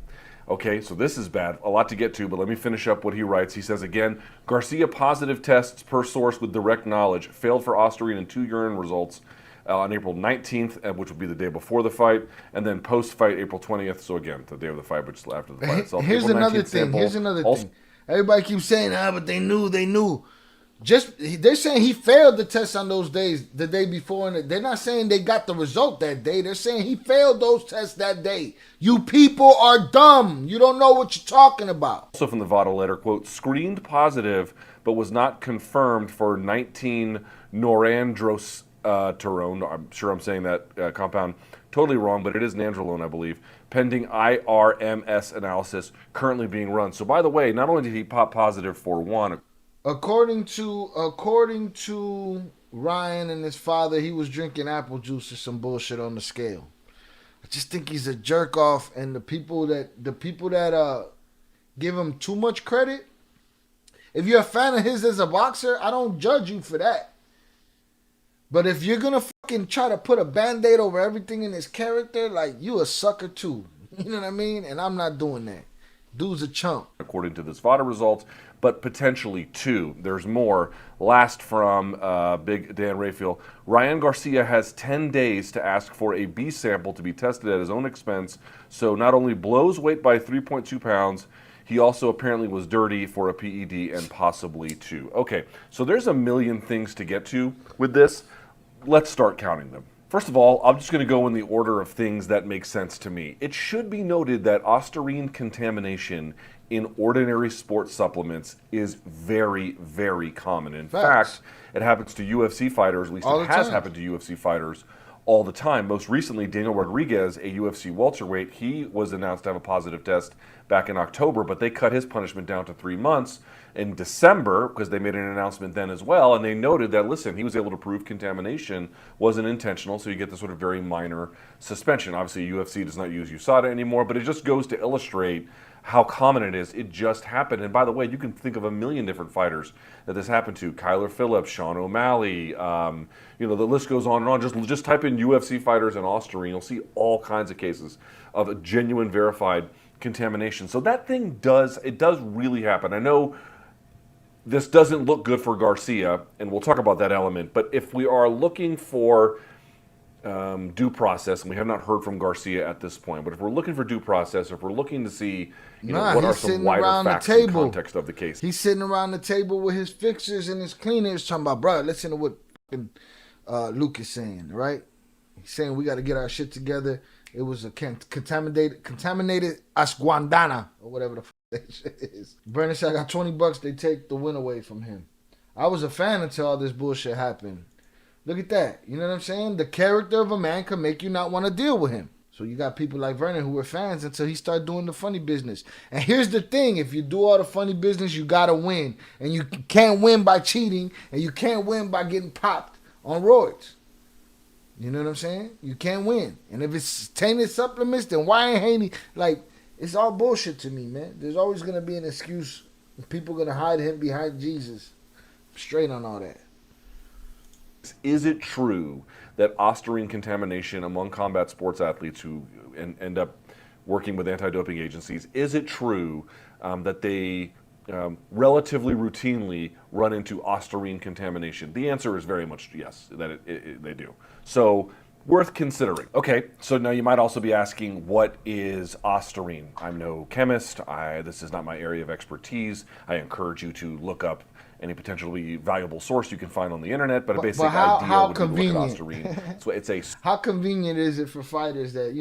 Okay, so this is bad. A lot to get to, but let me finish up what he writes. He says again, Garcia positive tests per source with direct knowledge failed for Ostarine in 2 urine results on April 19th, which would be the day before the fight, and then post-fight April 20th. So again, the day of the fight, which is after the fight itself. Here's April another 19th thing. sample. Here's another thing. Everybody keeps saying, but they knew. They're saying he failed the test on those days, the day before, and they're not saying they got the result that day. They're saying he failed those tests that day. You people are dumb. You don't know what you're talking about. Also from the VADA letter, quote, screened positive but was not confirmed for 19 norandrosterone. I'm sure I'm saying that compound totally wrong, but it is nandrolone, I believe. Pending IRMS analysis currently being run. So by the way, not only did he pop positive for one, According to Ryan and his father, he was drinking apple juice or some bullshit on the scale. I just think he's a jerk off, and the people that give him too much credit. If you're a fan of his as a boxer, I don't judge you for that. But if you're gonna fucking try to put a band-aid over everything in his character, like, you a sucker too. You know what I mean? And I'm not doing that. Dude's a chump. According to this VADA results, but potentially 2. There's more. Last from Big Dan Rayfield. Ryan Garcia has 10 days to ask for a B sample to be tested at his own expense. So not only blows weight by 3.2 pounds, he also apparently was dirty for a PED and possibly 2. Okay, so there's a million things to get to with this. Let's start counting them. First of all, I'm just going to go in the order of things that make sense to me. It should be noted that Ostarine contamination in ordinary sports supplements is very, very common. In fact, it happens to UFC fighters, at least it has happened to UFC fighters all the time. Most recently, Daniel Rodriguez, a UFC welterweight, he was announced to have a positive test back in October, but they cut his punishment down to 3 months in December because they made an announcement then as well, and they noted that, listen, he was able to prove contamination wasn't intentional, so you get this sort of very minor suspension. Obviously, UFC does not use USADA anymore, but it just goes to illustrate how common it is. It just happened. And by the way, you can think of a million different fighters that this happened to. Kyler Phillips, Sean O'Malley, the list goes on and on. Just type in UFC fighters and Ostarine. You'll see all kinds of cases of a genuine verified contamination. So that thing does really happen. I know this doesn't look good for Garcia, and we'll talk about that element, but if we are looking for due process, and we have not heard from Garcia at this point, but if we're looking for due process, if we're looking to see what are some wider facts and context of the case. He's sitting around the table with his fixers and his cleaners talking about, bro, listen to what Luke is saying, right? He's saying we got to get our shit together. It was a contaminated ashwagandha, or whatever the fuck that shit is. Brandon said, I got $20, they take the win away from him. I was a fan until all this bullshit happened. Look at that. You know what I'm saying? The character of a man can make you not want to deal with him. So you got people like Vernon who were fans until he started doing the funny business. And here's the thing. If you do all the funny business, you got to win. And you can't win by cheating. And you can't win by getting popped on roids. You know what I'm saying? You can't win. And if it's tainted supplements, then why ain't Haney? Like, it's all bullshit to me, man. There's always going to be an excuse. People going to hide him behind Jesus. I'm straight on all that. Is it true that Ostarine contamination among combat sports athletes who end up working with anti-doping agencies, is it true that they relatively routinely run into Ostarine contamination? The answer is very much yes, that they do. So worth considering. Okay, so now you might also be asking, what is Ostarine? I'm no chemist. This is not my area of expertise. I encourage you to look up any potentially valuable source you can find on the internet, but a basic idea would be to look at Ostarine. So it's a... How convenient is it for fighters that,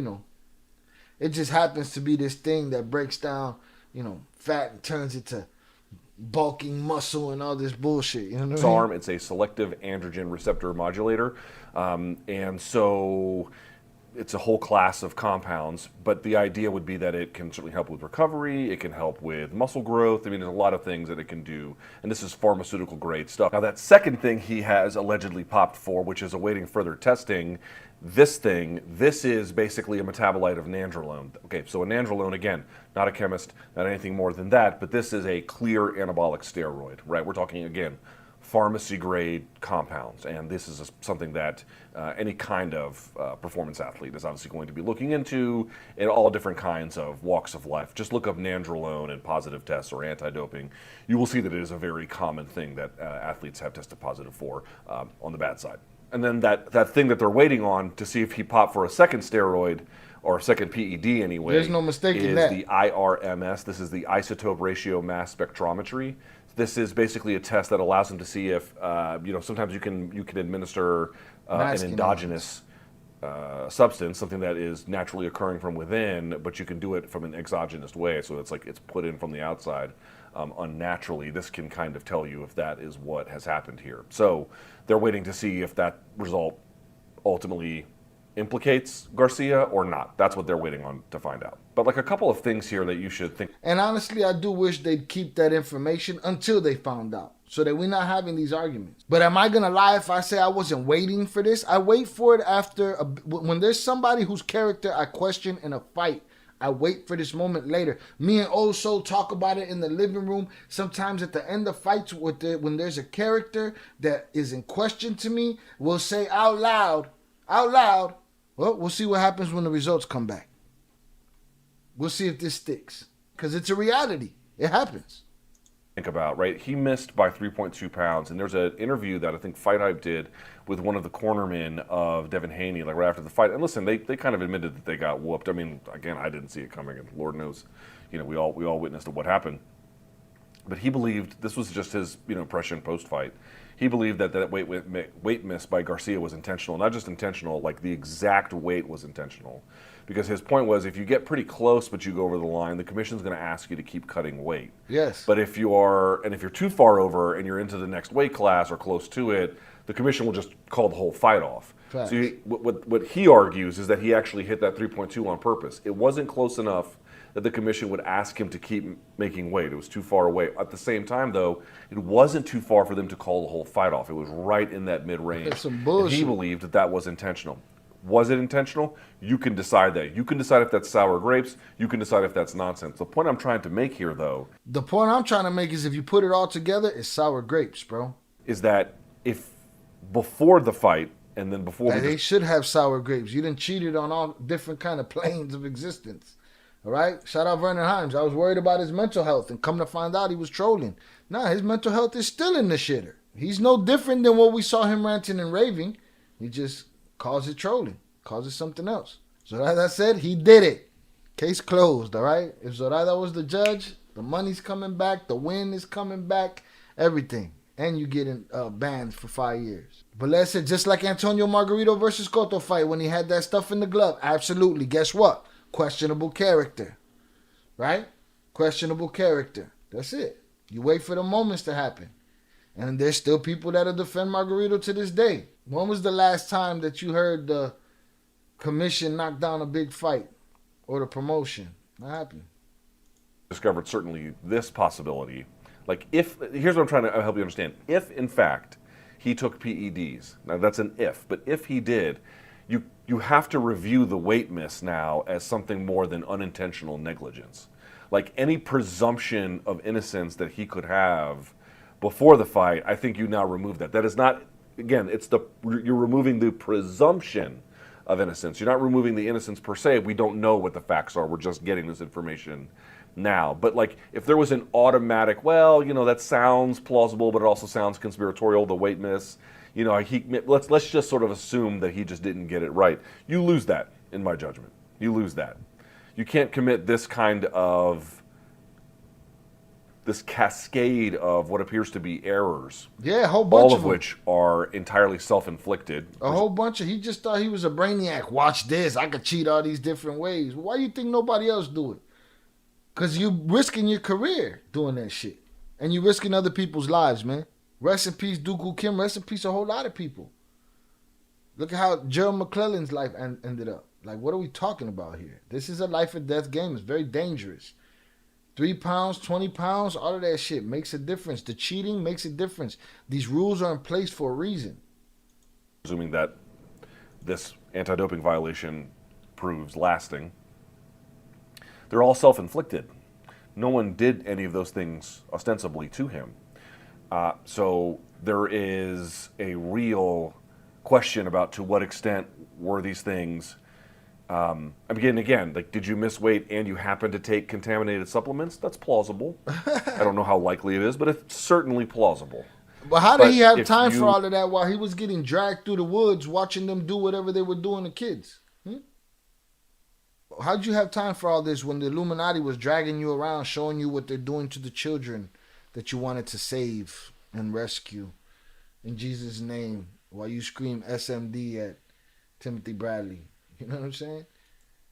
it just happens to be this thing that breaks down, fat and turns it to bulking muscle and all this bullshit. You know what I mean? SARM, it's a selective androgen receptor modulator. And so it's a whole class of compounds, but the idea would be that it can certainly help with recovery, it can help with muscle growth. I mean, there's a lot of things that it can do, and this is pharmaceutical grade stuff. Now, that second thing he has allegedly popped for, which is awaiting further testing, this is basically a metabolite of nandrolone. Okay, so a nandrolone, again, not a chemist, not anything more than that, but this is a clear anabolic steroid, right? We're talking, again, pharmacy grade compounds, and this is something that any kind of performance athlete is obviously going to be looking into in all different kinds of walks of life. Just look up nandrolone and positive tests or anti-doping. You will see that it is a very common thing that athletes have tested positive for on the bad side. And then that thing that they're waiting on to see if he popped for a second steroid or a second PED anyway. There's no mistaking is that. The IRMS. This is the isotope ratio mass spectrometry. This is basically a test that allows them to see if sometimes you can administer an endogenous substance, something that is naturally occurring from within, but you can do it from an exogenous way. So it's like it's put in from the outside unnaturally. This can kind of tell you if that is what has happened here. So they're waiting to see if that result ultimately implicates Garcia or not. That's what they're waiting on to find out. But like a couple of things here that you should think. And honestly, I do wish they'd keep that information until they found out, so that we're not having these arguments. But am I gonna lie if I say I wasn't waiting for this? I wait for it when there's somebody whose character I question in a fight. I wait for this moment later. Me and Old Soul talk about it in the living room. Sometimes at the end of fights, when there's a character that is in question to me, we'll say out loud, well, we'll see what happens when the results come back. We'll see if this sticks. Because it's a reality. It happens. Think about, right? He missed by 3.2 pounds, and there's an interview that I think Fight Hype did with one of the cornermen of Devin Haney, like right after the fight. And listen, they kind of admitted that they got whooped. I mean, again, I didn't see it coming, and Lord knows, we all witnessed what happened. But he believed this was just his impression post-fight. He believed that weight miss by Garcia was intentional, not just intentional, like the exact weight was intentional. Because his point was, if you get pretty close but you go over the line, the commission's going to ask you to keep cutting weight. Yes. But if you're too far over and you're into the next weight class or close to it, the commission will just call the whole fight off. Facts. So what he argues is that he actually hit that 3.2 on purpose. It wasn't close enough that the commission would ask him to keep making weight. It was too far away. At the same time, though, it wasn't too far for them to call the whole fight off. It was right in that mid-range. That's some bullshit. And he believed that was intentional. Was it intentional? You can decide that. You can decide if that's sour grapes. You can decide if that's nonsense. The point I'm trying to make here, though... The point I'm trying to make is if you put it all together, it's sour grapes, bro. Is that if before the fight and then before... They should have sour grapes. You done cheated on all different kind of planes of existence. All right? Shout out Vernon Himes. I was worried about his mental health, and come to find out he was trolling. Nah, his mental health is still in the shitter. He's no different than what we saw him ranting and raving. He just calls it trolling. Calls it something else. So as I said, he did it. Case closed, all right? If Zoraida was the judge, the money's coming back, the win is coming back, everything. And you getting banned for 5 years. But let's say, just like Antonio Margarito versus Cotto fight when he had that stuff in the glove, absolutely. Guess what? Questionable character, right? Questionable character. That's it. You wait for the moments to happen. And there's still people that'll defend Margarito to this day. When was the last time that you heard the commission knock down a big fight or the promotion? Not happening. Discovered certainly this possibility. Like here's what I'm trying to help you understand. If in fact he took PEDs, now that's an if, but if he did, you have to review the weight miss now as something more than unintentional negligence. Like any presumption of innocence that he could have before the fight, I think you now remove that. That is not again, you're removing the presumption of innocence. You're not removing the innocence per se. We don't know what the facts are. We're just getting this information now. But like, if there was an automatic, well, that sounds plausible, but it also sounds conspiratorial. The weight miss, let's just sort of assume that he just didn't get it right. You lose that, in my judgment. You lose that. You can't commit this cascade of what appears to be errors. Yeah, a whole bunch all of of them. which are entirely self-inflicted. A whole bunch of. He just thought he was a brainiac. Watch this. I could cheat all these different ways. Why you think nobody else do it? Because you risking your career doing that shit. And you risking other people's lives, man. Rest in peace, Dooku Kim. Rest in peace, a whole lot of people. Look at how Gerald McClellan's life ended up. Like, what are we talking about here? This is a life or death game. It's very dangerous. 3 pounds, 20 pounds, all of that shit makes a difference. The cheating makes a difference. These rules are in place for a reason. Assuming that this anti-doping violation proves lasting, they're all self-inflicted. No one did any of those things ostensibly to him. So there is a real question about to what extent were these things. Again, like, did you miss weight and you happen to take contaminated supplements? That's plausible. I don't know how likely it is, but it's certainly plausible. But how did he have if time you- for all of that while he was getting dragged through the woods watching them do whatever they were doing to kids? How'd you have time for all this when the Illuminati was dragging you around, showing you what they're doing to the children that you wanted to save and rescue in Jesus' name while you scream SMD at Timothy Bradley? You know what I'm saying?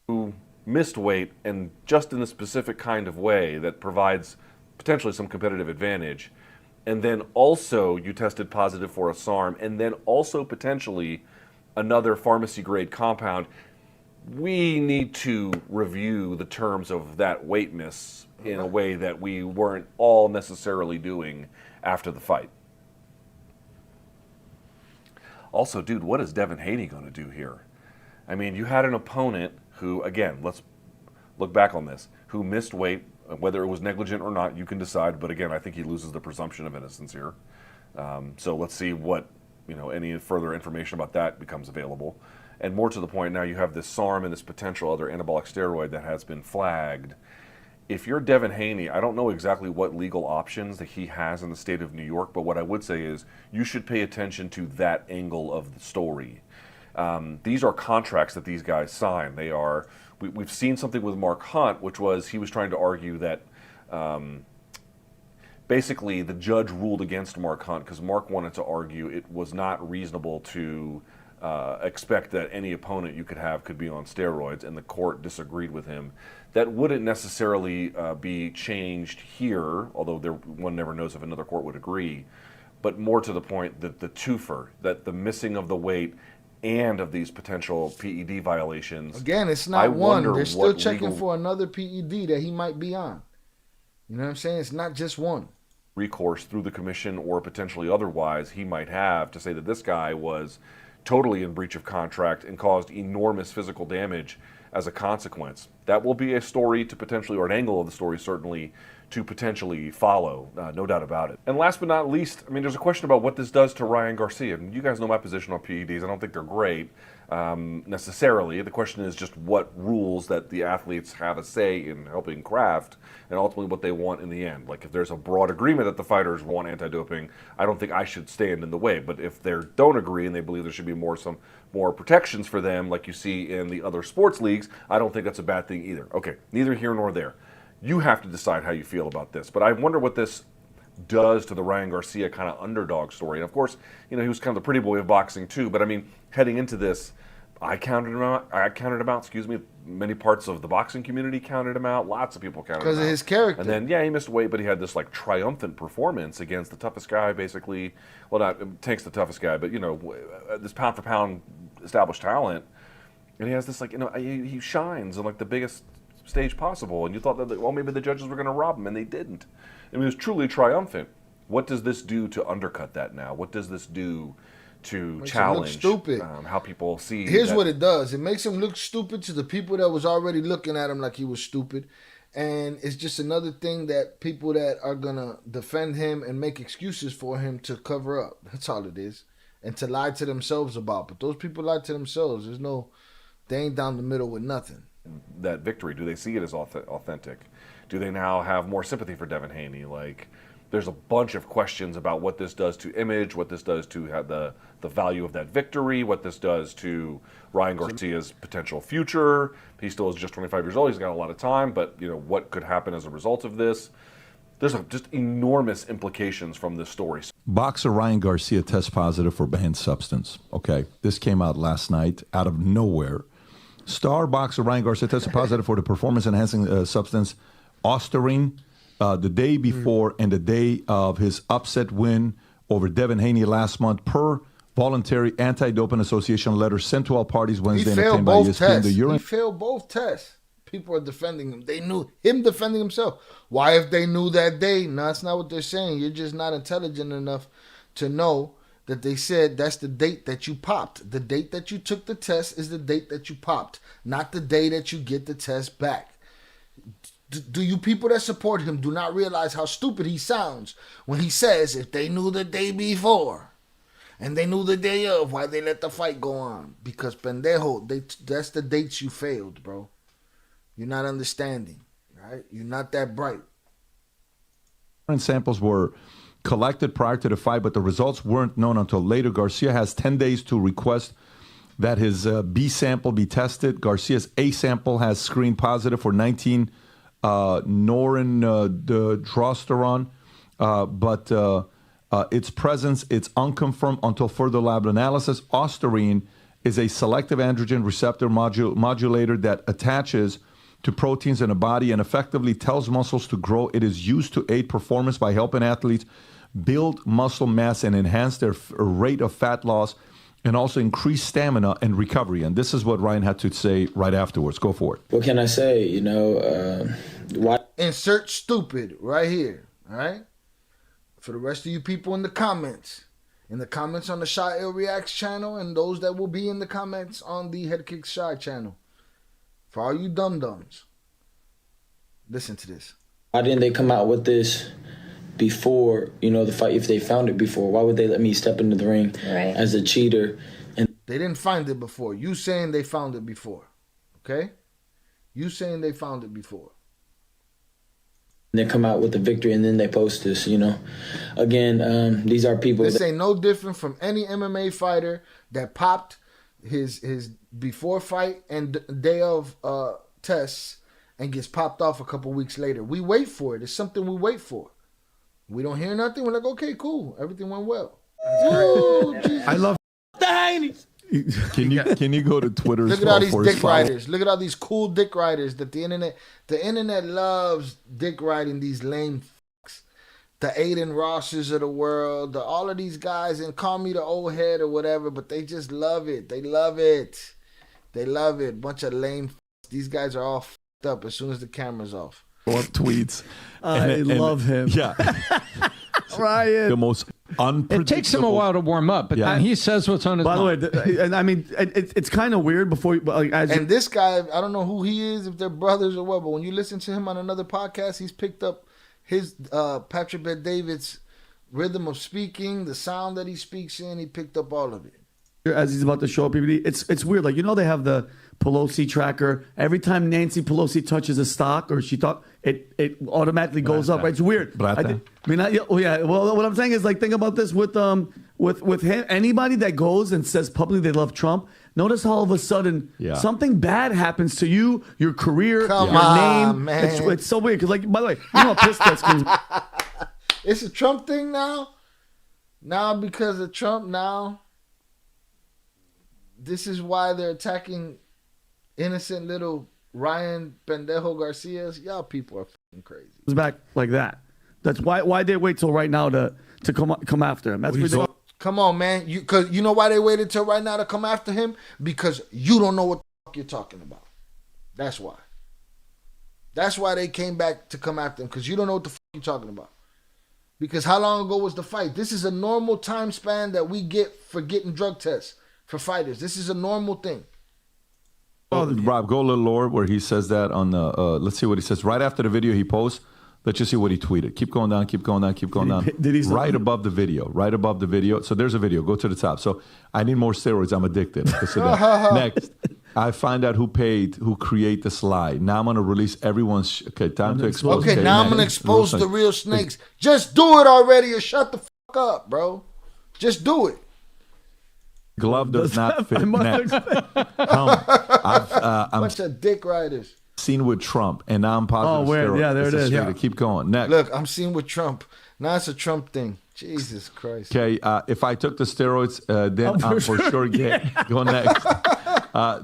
Who missed weight, and just in a specific kind of way that provides potentially some competitive advantage, and then also you tested positive for a SARM, and then also potentially another pharmacy grade compound. We need to review the terms of that weight miss in a way that we weren't all necessarily doing after the fight. Also, dude, what is Devin Haney going to do here? I mean, you had an opponent who, again, let's look back on this, who missed weight. Whether it was negligent or not, you can decide. But again, I think he loses the presumption of innocence here. So let's see what, any further information about that becomes available. And more to the point, now you have this SARM and this potential other anabolic steroid that has been flagged. If you're Devin Haney, I don't know exactly what legal options that he has in the state of New York, but what I would say is you should pay attention to that angle of the story. These are contracts that these guys sign. We've seen something with Mark Hunt, which was he was trying to argue that basically the judge ruled against Mark Hunt because Mark wanted to argue it was not reasonable to expect that any opponent you could have could be on steroids, and the court disagreed with him. That wouldn't necessarily be changed here, although one never knows if another court would agree. But more to the point, that the twofer, that the missing of the weight and of these potential PED violations. Again, it's not one. They're still checking for another PED that he might be on. You know what I'm saying? It's not just one. Recourse through the commission or potentially otherwise he might have to say that this guy was totally in breach of contract and caused enormous physical damage as a consequence. That will be a story to potentially, or an angle of the story certainly, to potentially follow, no doubt about it. And last but not least, there's a question about what this does to Ryan Garcia. And you guys know my position on PEDs. I don't think they're great necessarily. The question is just what rules that the athletes have a say in helping craft, and ultimately what they want in the end. Like, if there's a broad agreement that the fighters want anti-doping, I don't think I should stand in the way. But if they don't agree and they believe there should be some more protections for them, like you see in the other sports leagues, I don't think that's a bad thing either. Okay, neither here nor there. You have to decide how you feel about this. But I wonder what this does to the Ryan Garcia kind of underdog story. And of course, he was kind of the pretty boy of boxing too. But heading into this, I counted him out. Many parts of the boxing community counted him out. Lots of people counted him out. Because of his character. And then, he missed weight, but he had this triumphant performance against the toughest guy, basically. Well, not Tank's the toughest guy, but this pound for pound established talent. And he has this he shines on the biggest stage possible. And you thought that maybe the judges were going to rob him, and they didn't. It was truly triumphant. What does this do to undercut that now? What does this do to challenge how people see? Here's what it does. It makes him look stupid to the people that was already looking at him like he was stupid. And it's just another thing that people that are going to defend him and make excuses for him to cover up. That's all it is. and to lie to themselves about. But those people lie to themselves. They ain't down the middle with nothing. That victory, do they see it as authentic? Do they now have more sympathy for Devin Haney? Like, there's a bunch of questions about what this does to image, what this does to have the value of that victory, what this does to Ryan Garcia's potential future. He still is just 25 years old. He's got a lot of time, but what could happen as a result of this? There's just enormous implications from this story. Boxer Ryan Garcia tests positive for banned substance. Okay, this came out last night out of nowhere. Star boxer Ryan Garcia tested positive for the performance-enhancing substance Ostarine the day before and the day of his upset win over Devin Haney last month, per voluntary anti-doping association letter sent to all parties Wednesday and obtained by ESPN. He failed both tests. People are defending him. They knew him defending himself. Why, if they knew that day? No, that's not what they're saying. You're just not intelligent enough to know that they said that's the date that you popped. The date that you took the test is the date that you popped, not the day that you get the test back. Do you people that support him do not realize how stupid he sounds when he says if they knew the day before and they knew the day of, why they let the fight go on? Because pendejo, that's the dates you failed, bro. You're not understanding, right? You're not that bright. Samples were collected prior to the fight, but the results weren't known until later. Garcia has 10 days to request that his B sample be tested. Garcia's A sample has screened positive for 19 norendrosterone, but its presence, it's unconfirmed until further lab analysis. Ostarine is a selective androgen receptor modulator that attaches to proteins in the body and effectively tells muscles to grow. It is used to aid performance by helping athletes build muscle mass and enhance their rate of fat loss, and also increase stamina and recovery. And this is what Ryan had to say right afterwards. Go for it. What can I say? Why? Insert stupid right here, all right? For the rest of you people in the comments on the Shy Ill Reacts channel, and those that will be in the comments on the Head Kick Shy channel. For all you dum-dums, listen to this. Why didn't they come out with this before, the fight? If they found it before, why would they let me step into the ring as a cheater? And they didn't find it before. You saying they found it before, okay? You saying they found it before. They come out with the victory, and then they post this, Again, these are people. This ain't no different from any MMA fighter that popped his before fight and day of tests and gets popped off a couple weeks later. We wait for it. It's something we wait for. We don't hear nothing. We're like, okay, cool. Everything went well. Ooh, I love the Heinies. Can you go to Twitter? Look at all these dick riders. Look at all these cool dick riders that the internet loves dick riding these lame fucks. The Aiden Rosses of the world, all of these guys, and call me the old head or whatever, but they just love it. They love it. They love it. Bunch of lame fucks. These guys are all fucked up as soon as the camera's off. Tweets. I love him. Yeah. Ryan. The most unpredictable. It takes him a while to warm up, but then he says what's on his mind. By the way, and I mean, it's kind of weird before. And this guy, I don't know who he is, if they're brothers or what, but when you listen to him on another podcast, he's picked up his Patrick Bet-David's rhythm of speaking, the sound that he speaks in. He picked up all of it. As he's about to show up, it's weird. Like, they have the Pelosi tracker. Every time Nancy Pelosi touches a stock or she it automatically goes up. Right? It's weird. Well, what I'm saying is, like, think about this with him. Anybody that goes and says publicly they love Trump, notice how all of a sudden something bad happens to you, your career, your name. Man. It's so weird because, like, by the way, you know how pissed that's going. It's a Trump thing now. Now because of Trump now. This is why they're attacking innocent little Ryan Pendejo Garcias. Y'all people are fucking crazy. It's back like that. That's why they wait till right now to come after him. That's ridiculous. Come on, man. Because you know why they waited till right now to come after him? Because you don't know what the fuck you're talking about. That's why. That's why they came back to come after him. Because you don't know what the fuck you're talking about. Because how long ago was the fight? This is a normal time span that we get for getting drug tests. For fighters, this is a normal thing. Rob, go a little lower where he says that on the. Let's see what he says. Right after the video he posts, Let's just see what he tweeted. Keep going down, keep going down, keep going down. Did he right above the video. So there's a video. Go to the top. So I need more steroids. I'm addicted. Next, I find out who create this lie. Now I'm going to release everyone's... Okay, time to expose. Okay, now I'm going to expose the real snakes. Just do it already or shut the fuck up, bro. Just do it. Glove does not fit. Next. Bunch of dick riders. Seen with Trump, and now I'm positive. Oh, where? Yeah, there it is. Yeah. Keep going. Next. Look, I'm seen with Trump. Now it's a Trump thing. Jesus Christ. Okay, if I took the steroids, then I'm for sure gay. Go next.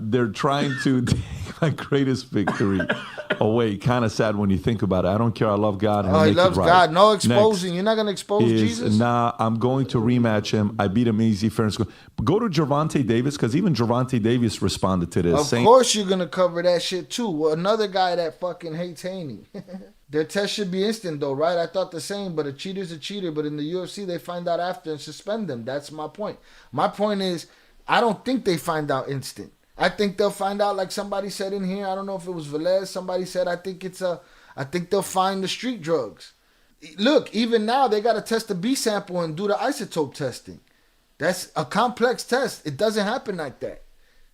They're trying to take my greatest victory away. Kind of sad when you think about it. I don't care. I love God. Oh, he loves God. No exposing. You're not going to expose Jesus? Nah, I'm going to rematch him. I beat him easy, fair and square. Go to Gervonta Davis, because even Gervonta Davis responded to this. Of course you're going to cover that shit, too. Well, another guy that fucking hates Haney. Their test should be instant, though, right? I thought the same, but a cheater's a cheater. But in the UFC, they find out after and suspend them. That's my point. My point is, I don't think they find out instant. I think they'll find out, like somebody said in here. I don't know if it was Velez. Somebody said, I think they'll find the street drugs. Look, even now, they got to test the B sample and do the isotope testing. That's a complex test. It doesn't happen like that.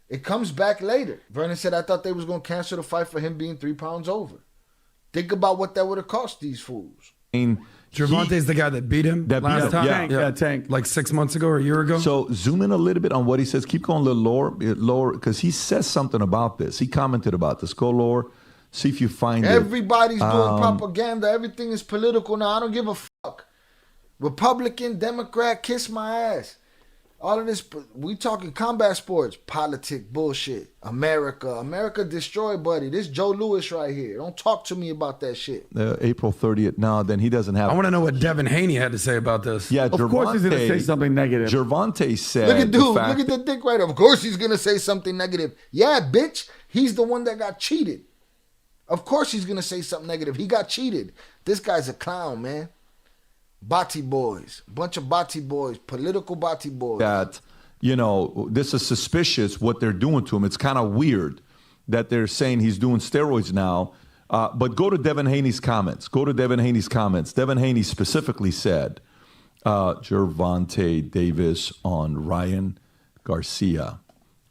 It comes back later. Vernon said, I thought they was going to cancel the fight for him being 3 pounds over. Think about what that would have cost these fools. Gervonta's the guy that beat him last time? Yeah, Tank. Like 6 months ago or a year ago? So zoom in a little bit on what he says. Keep going a little lower, because he says something about this. He commented about this. Go lower. See if you find Everybody's doing propaganda. Everything is political now. I don't give a fuck. Republican, Democrat, kiss my ass. All of this, we talking combat sports, politic bullshit. America destroyed, buddy. This Joe Louis right here. Don't talk to me about that shit. April 30th. No, then he doesn't have. I want to know what Devin Haney had to say about this. Yeah, of course he's going to say something negative. Gervonta said, look at dude, look at the dick right up. Of course he's going to say something negative. Yeah, bitch. He's the one that got cheated. Of course he's going to say something negative. He got cheated. This guy's a clown, man. Bati boys, bunch of Bati boys, political Bati boys. That, this is suspicious what they're doing to him. It's kind of weird that they're saying he's doing steroids now. But go to Devin Haney's comments. Devin Haney specifically said, Gervonta Davis on Ryan Garcia.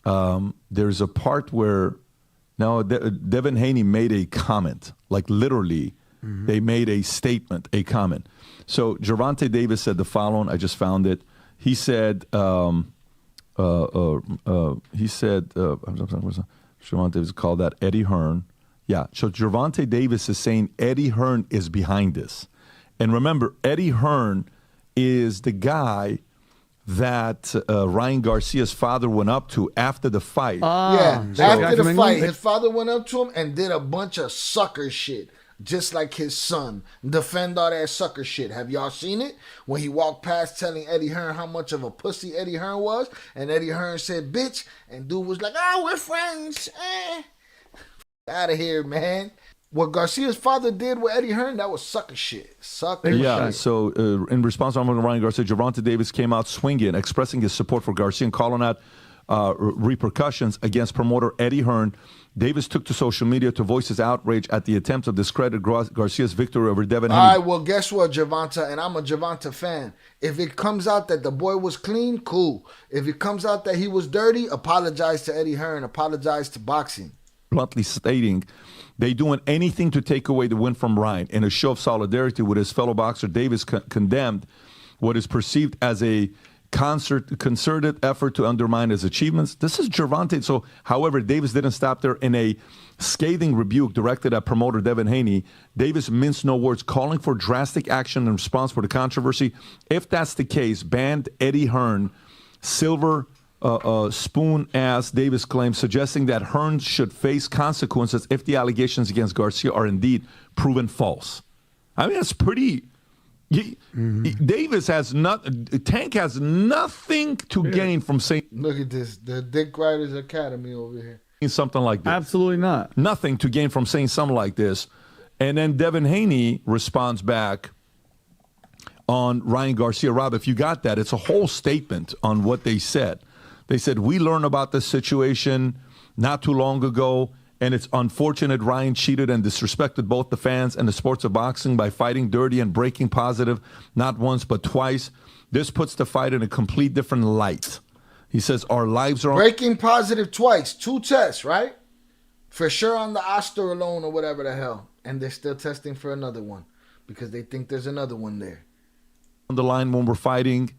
There's a part where, Devin Haney made a comment, like literally, they made a statement, a comment. So Gervonta Davis said the following. I just found it. He said, Gervonta Davis called that Eddie Hearn. Yeah. So Gervonta Davis is saying Eddie Hearn is behind this. And remember, Eddie Hearn is the guy that Ryan Garcia's father went up to after the fight. After the fight, his father went up to him and did a bunch of sucker shit. Just like his son. Defend all that sucker shit. Have y'all seen it? When he walked past telling Eddie Hearn how much of a pussy Eddie Hearn was. And Eddie Hearn said, bitch. And dude was like, oh, we're friends. Out of here, man. What Garcia's father did with Eddie Hearn, that was sucker shit. Shit. So in response to Ryan Garcia, Gervonta Davis came out swinging, expressing his support for Garcia and calling out repercussions against promoter Eddie Hearn. Davis took to social media to voice his outrage at the attempt to discredit Garcia's victory over Devin Haney. All right, well, guess what, Gervonta? And I'm a Gervonta fan. If it comes out that the boy was clean, cool. If it comes out that he was dirty, apologize to Eddie Hearn. Apologize to boxing. Bluntly stating they doing anything to take away the win from Ryan. In a show of solidarity with his fellow boxer, Davis condemned what is perceived as a concerted effort to undermine his achievements. This is Gervonta. So, however, Davis didn't stop there. In a scathing rebuke directed at promoter Devin Haney, Davis minced no words, calling for drastic action in response for the controversy. If that's the case, banned Eddie Hearn, silver spoon ass, Davis claims, suggesting that Hearn should face consequences if the allegations against Garcia are indeed proven false. I mean, that's pretty... Davis has Tank has nothing to gain from saying. Look at this, the Dick Riders Academy over here. Something like this. Absolutely not. Nothing to gain from saying something like this. And then Devin Haney responds back on Ryan Garcia. Rob, if you got that, it's a whole statement on what they said. They said, we learned about this situation not too long ago, And it's unfortunate Ryan cheated and disrespected both the fans and the sports of boxing by fighting dirty and breaking positive, not once but twice. This puts the fight in a complete different light. He says our lives are breaking positive twice, 2 tests, right? For sure on the Oster alone or whatever the hell. And they're still testing for another one because they think there's another one there. On the line when we're fighting,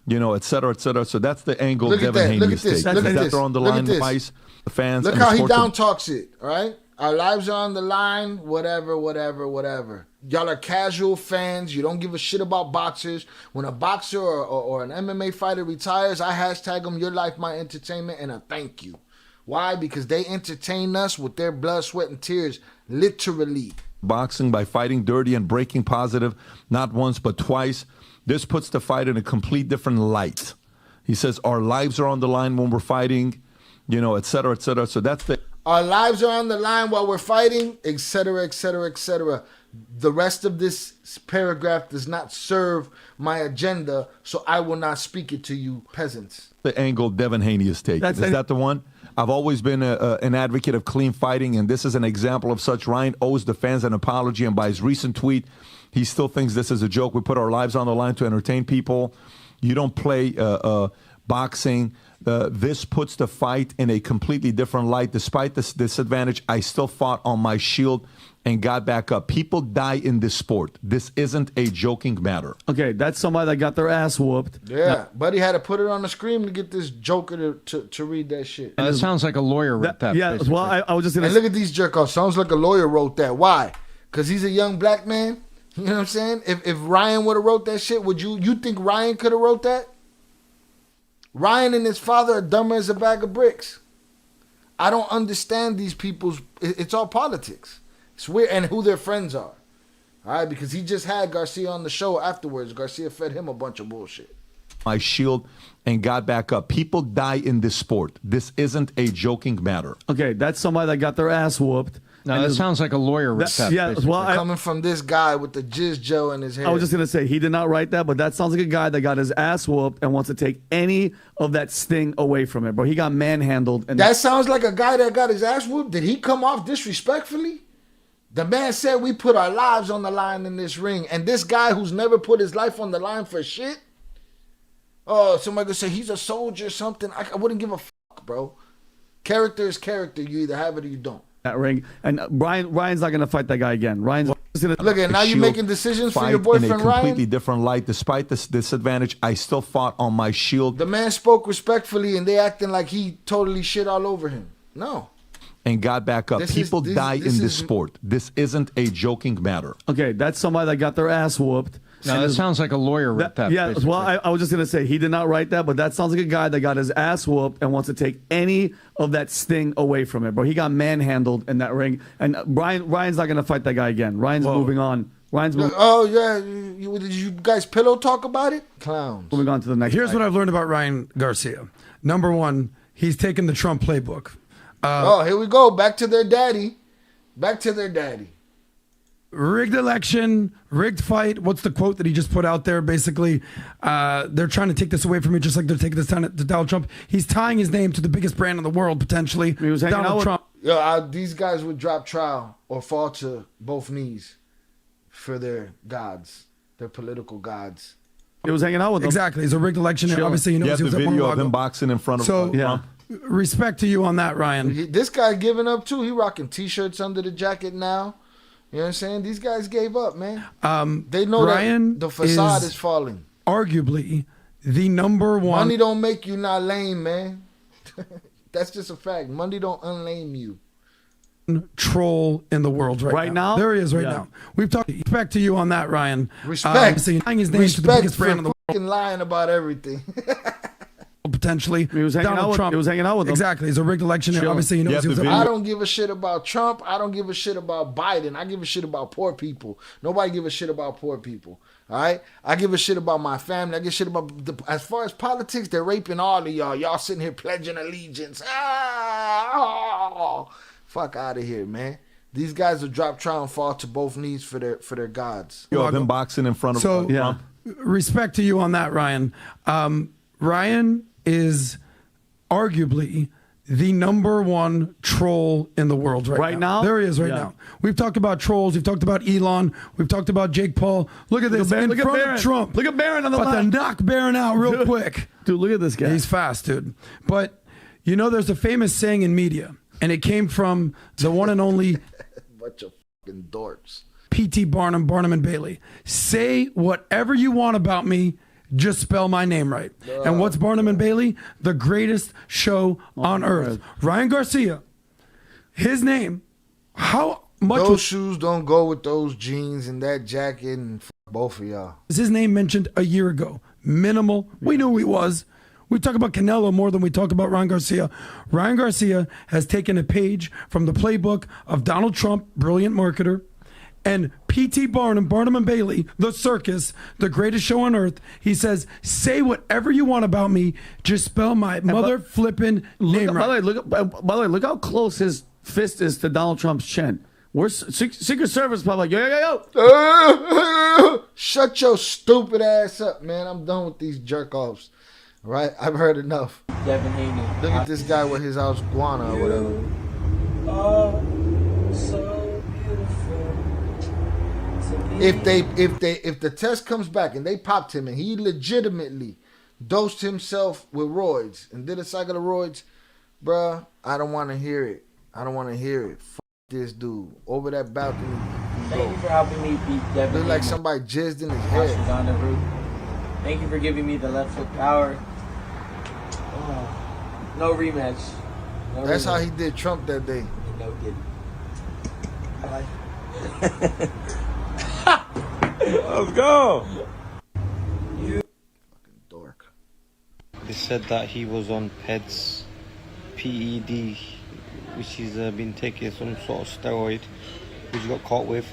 et cetera, et cetera. So that's the angle Devin Haney is taking. Look at this. They're on the line twice. The fans. Look how he down talks it, right? Our lives are on the line, whatever. Y'all are casual fans. You don't give a shit about boxers. When a boxer or an MMA fighter retires, I hashtag them, your life, my entertainment, and a thank you. Why? Because they entertain us with their blood, sweat, and tears, literally. Boxing by fighting dirty and breaking positive, not once but twice. This puts the fight in a complete different light. He says our lives are on the line when we're fighting, et cetera, et cetera. So that's the... Our lives are on the line while we're fighting, et cetera, et cetera, et cetera. The rest of this paragraph does not serve my agenda, so I will not speak it to you peasants. The angle Devin Haney is taking. Is that the one? I've always been an advocate of clean fighting, and this is an example of such. Ryan owes the fans an apology, and by his recent tweet, he still thinks this is a joke. We put our lives on the line to entertain people. You don't play boxing. This puts the fight in a completely different light. Despite this disadvantage, I still fought on my shield and got back up. People die in this sport. This isn't a joking matter. Okay, that's somebody that got their ass whooped. Yeah, Buddy had to put it on the screen to get this joker to read that shit. That sounds like a lawyer wrote that. Yeah, basically. well, I was just going to look at these jerk-offs. Sounds like a lawyer wrote that. Why? Because he's a young black man? You know what I'm saying? If Ryan would have wrote that shit, would you think Ryan could have wrote that? Ryan and his father are dumber as a bag of bricks. I don't understand these people's... It's all politics. It's weird. And who their friends are. All right? Because he just had Garcia on the show afterwards. Garcia fed him a bunch of bullshit. My shield and got back up. People die in this sport. This isn't a joking matter. Okay, that's somebody that got their ass whooped. No, that sounds like a lawyer wrote that. Yeah, well, coming from this guy with the jizz gel in his hair. I was just going to say, he did not write that, but that sounds like a guy that got his ass whooped and wants to take any of that sting away from it, bro. He got manhandled. And that sounds like a guy that got his ass whooped. Did he come off disrespectfully? The man said we put our lives on the line in this ring. And this guy who's never put his life on the line for shit? Oh, somebody could say he's a soldier or something. I wouldn't give a fuck, bro. Character is character. You either have it or you don't. That ring. And Ryan's not going to fight that guy again. Ryan's gonna look at now you're making decisions for your boyfriend Ryan. In a completely different light. Despite this disadvantage, I still fought on my shield. The man spoke respectfully, and they acting like he totally shit all over him. No. And got back up. People die in this sport. This isn't a joking matter. Okay, that's somebody that got their ass whooped. No, that sounds like a lawyer wrote that. Yeah, basically. Well, I was just going to say, he did not write that, but that sounds like a guy that got his ass whooped and wants to take any of that sting away from it, bro. He got manhandled in that ring. And Ryan's not going to fight that guy again. Ryan's moving on. Oh, yeah. Did you guys pillow talk about it? Clowns. Moving on to the next Here's what I've learned about Ryan Garcia. Number one, he's taken the Trump playbook. Here we go. Back to their daddy. Rigged election, rigged fight. What's the quote that he just put out there? Basically, they're trying to take this away from me, just like they're taking this down to Donald Trump. He's tying his name to the biggest brand in the world, potentially. He was hanging Donald Trump. These guys would drop trial or fall to both knees for their gods, their political gods. He was hanging out with them. Exactly. It's a rigged election. Sure. Obviously, he knows he was the at video Mar-a-Lago. of him boxing in front of Trump. Respect to you on that, Ryan. This guy giving up too. He rocking T-shirts under the jacket now. You know what I'm saying? These guys gave up, man. They know Ryan that the facade is falling. Arguably, the number one. Money don't make you not lame, man. That's just a fact. Money don't unlame you. Troll in the world right now. There he is right now. We've talked. Respect to you on that, Ryan. Respect. Tying his name to the biggest brand in the world. Lying about everything. Potentially, he was hanging out with Trump. He was hanging out with them. Exactly. It's a rigged election. Sure. Obviously, he knows he was. I don't give a shit about Trump. I don't give a shit about Biden. I give a shit about poor people. Nobody give a shit about poor people. All right. I give a shit about my family. I give a shit about as far as politics. They're raping all of y'all. Y'all sitting here pledging allegiance. Fuck out of here, man. These guys will drop trial and fall to both knees for their gods. I've been boxing in front of Trump. Respect to you on that, Ryan. Ryan is arguably the #1 troll in the world right now. There he is right now. We've talked about trolls. We've talked about Elon. We've talked about Jake Paul. Look at this. In front of Trump. Look at Barron on the line. But to knock Barron out real quick. Dude, look at this guy. He's fast, dude. But, you know, there's a famous saying in media, and it came from the one and only bunch of fucking dorks. P.T. Barnum and Bailey. Say whatever you want about me, just spell my name right. And what's Barnum and Bailey? The greatest show on earth. Ryan Garcia, his name, how much those shoes don't go with those jeans and that jacket, and both of y'all. Was his name mentioned a year ago? Minimal. We knew who he was. We talk about Canelo more than we talk about Ryan Garcia. Ryan Garcia has taken a page from the playbook of Donald Trump, brilliant marketer, and P.T. Barnum and Bailey, the circus, the greatest show on earth. He says, say whatever you want about me, just spell my flippin' name right. By the way, look how close his fist is to Donald Trump's chin. Secret Service probably like, yo. Shut your stupid ass up, man. I'm done with these jerk-offs. Right? I've heard enough. Devin Haney. Look at this guy with his house guana or whatever. Oh, so beautiful. If the test comes back and they popped him and he legitimately dosed himself with roids and did a cycle of roids, bruh, I don't want to hear it. I don't want to hear it. F this dude over that balcony. Thank you for helping me beat Devin. Look like somebody jizzed in his head. On the roof. Thank you for giving me the left foot power. No rematch. That's how he did Trump that day. No kidding. Let's go. Fucking dork. They said that he was on PEDs, PED, which he's been taking some sort of steroid, which he got caught with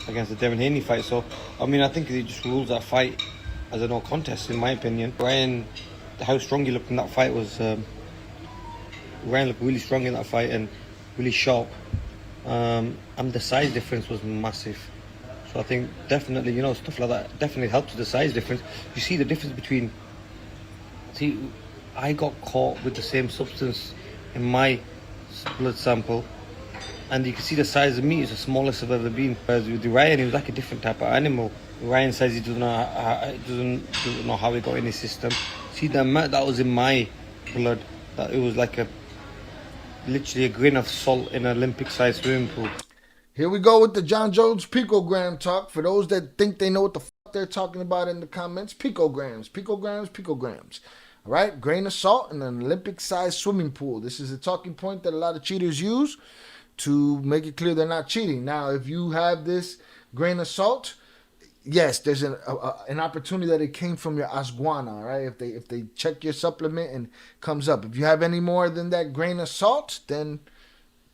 against the Devin Haney fight. So, I mean, I think he just rules that fight as a no contest, in my opinion. Ryan, how strong he looked in that fight was... Ryan looked really strong in that fight and really sharp. And the size difference was massive. So I think definitely, you know, stuff like that definitely helps with the size difference. You see the difference between... See, I got caught with the same substance in my blood sample, and you can see the size of me is the smallest I've ever been. Whereas with Ryan, he was like a different type of animal. Ryan says he doesn't know how he got in his system. See, the amount that was in my blood, that it was like literally a grain of salt in an Olympic-sized swimming pool. Here we go with the John Jones picogram talk. For those that think they know what the fuck they're talking about in the comments, picograms. All right, grain of salt in an Olympic-sized swimming pool. This is a talking point that a lot of cheaters use to make it clear they're not cheating. Now, if you have this grain of salt, yes, there's an opportunity that it came from your asguana, right? If they check your supplement and comes up. If you have any more than that grain of salt, then,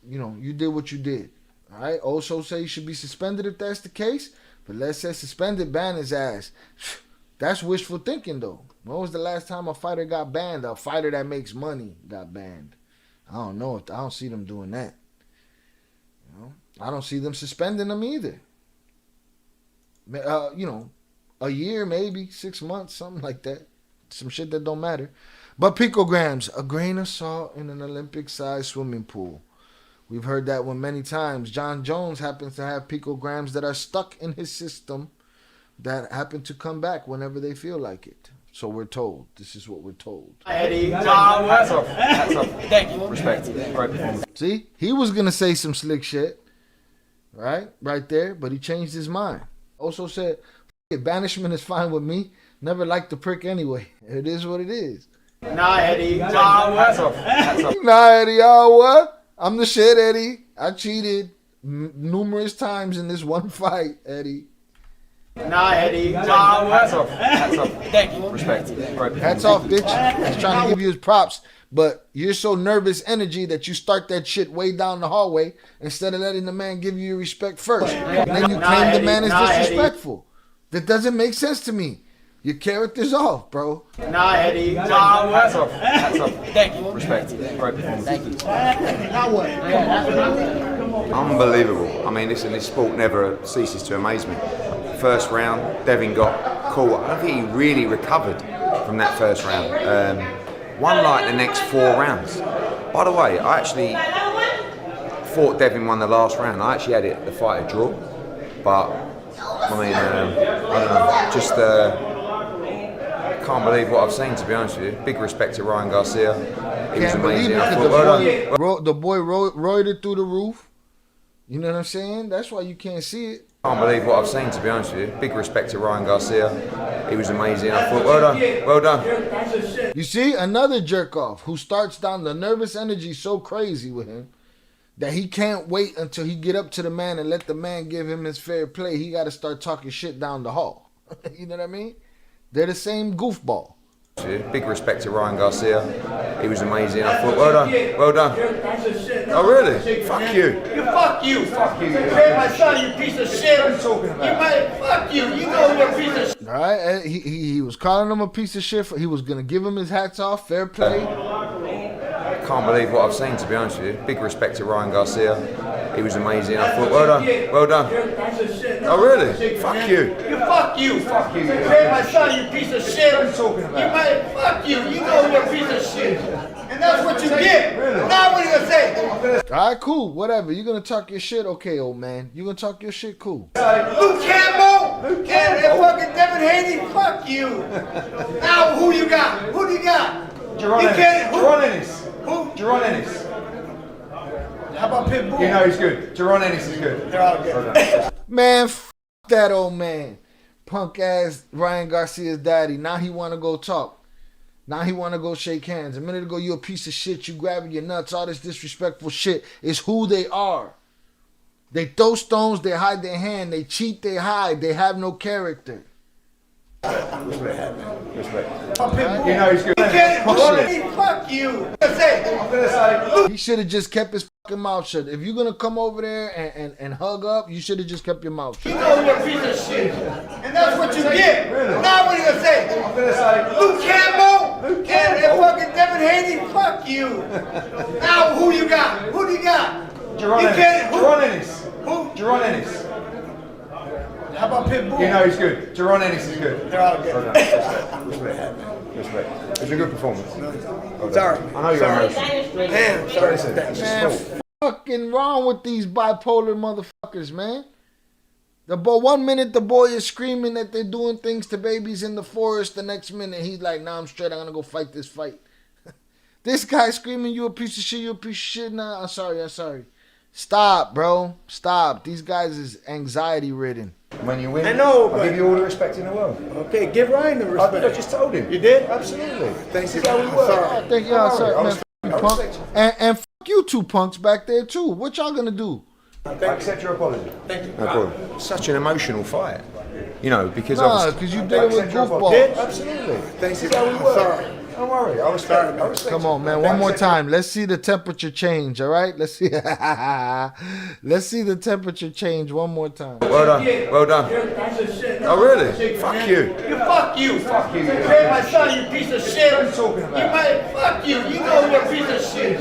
you know, you did what you did. All right? Also say you should be suspended if that's the case. But let's say suspended, ban his ass. That's wishful thinking, though. When was the last time a fighter got banned? A fighter that makes money got banned. I don't know. I don't see them doing that. You know? I don't see them suspending them either. You know, a year, maybe 6 months, something like that. Some shit that don't matter. But picograms, a grain of salt in an Olympic-sized swimming pool. We've heard that one many times. John Jones happens to have picograms that are stuck in his system that happen to come back whenever they feel like it. So we're told. This is what we're told. Hats off. Thank you. Respect. Right performance. See, he was going to say some slick shit, right there, but he changed his mind. Also said, banishment is fine with me. Never liked the prick anyway. It is what it is. Nah, Eddie. Hats off. Nah, Eddie. What? I'm the shit, Eddie. I cheated numerous times in this one fight, Eddie. Nah, Eddie. Hats off. Thank you. Respect. Right. Hats off, bitch. He's trying to give you his props. But you're so nervous energy that you start that shit way down the hallway instead of letting the man give you your respect first. And then you claim the man is disrespectful. That doesn't make sense to me. Your character's off, bro. Nah, Eddie. Hats off. Thank you. Respect. Right. Thank you. Now what? Unbelievable. I mean, listen, this sport never ceases to amaze me. First round, Devin got caught. I don't think he really recovered from that first round. Won like the next 4 rounds. By the way, I actually thought Devin won the last round. I actually had it the fight a draw, but I mean, I don't know. Just can't believe what I've seen, to be honest with you. Big respect to Ryan Garcia. He was amazing. I thought, the boy roided it through the roof. You know what I'm saying? That's why you can't see it. Can't believe what I've seen, to be honest with you. Big respect to Ryan Garcia. He was amazing. I thought, well done, well done. You see, another jerk off who starts down the nervous energy so crazy with him that he can't wait until he get up to the man and let the man give him his fair play. He got to start talking shit down the hall. You know what I mean? They're the same goofball. Big respect to Ryan Garcia. He was amazing. I thought, well done, well done. Oh really? Fuck you. Fuck you. Fuck you. Hey, my son, you piece of shit. What are you talking about? Fuck you. You know you're a piece of shit. All right, he was calling him a piece of shit. He was gonna give him his hats off, fair play. Can't believe what I've seen, to be honest with you. Big respect to Ryan Garcia. He was amazing. I thought, well done, well done. Oh really? Fuck you. Fuck you. Fuck you. Hey, my son, you piece of shit. What are you talking about? Fuck you. You know you're a piece of shit. And that's what you get. Now what are you gonna say? All right, cool. Whatever. You're gonna talk your shit, okay, old man. You gonna talk your shit, cool. Luke Campbell and fucking Devin Haney. Fuck you. Now who you got? Who do you got? Jerron Ennis. Who? Jerron Ennis. How about Pitbull? You know he's good. Jerron Ennis is good. They're all good. Man, f that old man. Punk ass Ryan Garcia's daddy. Now he wanna go talk. Now he want to go shake hands. A minute ago, you a piece of shit. You grabbing your nuts. All this disrespectful shit is who they are. They throw stones. They hide their hand. They cheat. They hide. They have no character. Respect. You know he's good. Fuck you. He should have just kept his fucking mouth shut. If you're going to come over there and hug up, you should have just kept your mouth shut. You know you're a piece of shit. And that's what you get. Now what are you going to say? Luke Campbell and fucking Devin Haney. Fuck you. Now who you got? Who do you got? Jerron Ennis. Who? Jerron Ennis. How about Pitbull? You know he's good. Jerron Ennis is good. They're all good. Respect. It was a good performance. Sorry. I know you're emotional. Damn. Sorry. Man, fucking wrong with these bipolar motherfuckers, man. The boy, 1 minute the boy is screaming that they're doing things to babies in the forest. The next minute he's like, nah, I'm straight. I'm gonna go fight this fight. This guy screaming, you a piece of shit, you a piece of shit. Nah, I'm sorry. Stop, bro. Stop. These guys is anxiety ridden. When you win, I know, I'll give you all the respect in the world. Okay, give Ryan the respect. I just told him. You did? Absolutely. Thanks. This is how we work. Thank you, sorry, man. Fuck you, punk. And fuck you two punks back there too. What y'all gonna do? I accept your apology. Thank you. No problem. Such an emotional fight. You know, because because you did it with goofballs. Absolutely. Thanks. This is how we work. Sorry. Don't worry. I respect you. Come on, man. One more time. Let's see the temperature change, all right? Let's see. Let's see the temperature change one more time. Well done. Well done. Oh, really? Fuck you. Fuck you. Fuck you. Hey, my son, you piece of shit. What are you talking about? Fuck you. You know you're a piece of shit.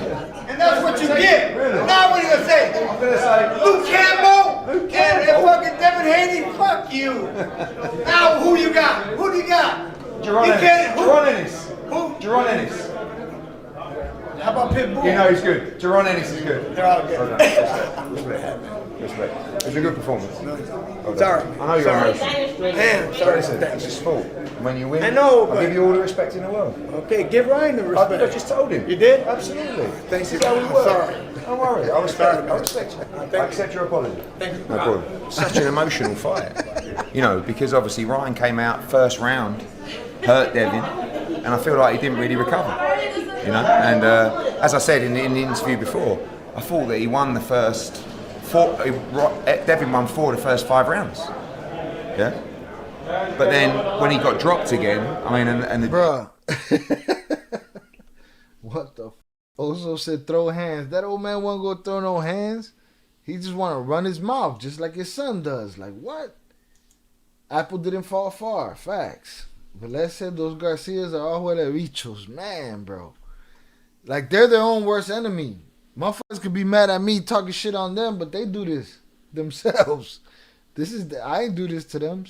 And that's what you get. Now what are you going to say? Luke Campbell and fucking Devin Haney. Fuck you. Now who you got? Who do you got? Jerron Ennis. Who? Jerron Ennis. How about Pitbull? You know he's good. Jerron Ennis is good. They're all good. Respect. It was a good performance. Sorry. I know you're emotional. Damn. Sorry. It's his fault. When you win, I know, I'll give you all the respect in the world. Okay, give Ryan the respect. I just told him. You did? Absolutely. Thanks. This is how we work. Sorry. Don't worry. I respect you. I accept your apology. Thank you. No problem. Such an emotional fight. You know, because obviously Ryan came out first round, hurt Devin, and I feel like he didn't really recover. You know, and as I said in the interview before, I thought that he won the first Devin won 4 of the first 5 rounds. Yeah. But then when he got dropped again, I mean, and the bruh. What the? Oso said throw hands. That old man wasn't gonna throw no hands. He just want to run his mouth just like his son does. Like what? Apple didn't fall far. Facts. But let's say those Garcias are all huelebichos. Man, bro. Like they're their own worst enemy. Motherfuckers could be mad at me talking shit on them, but they do this themselves. I ain't do this to them.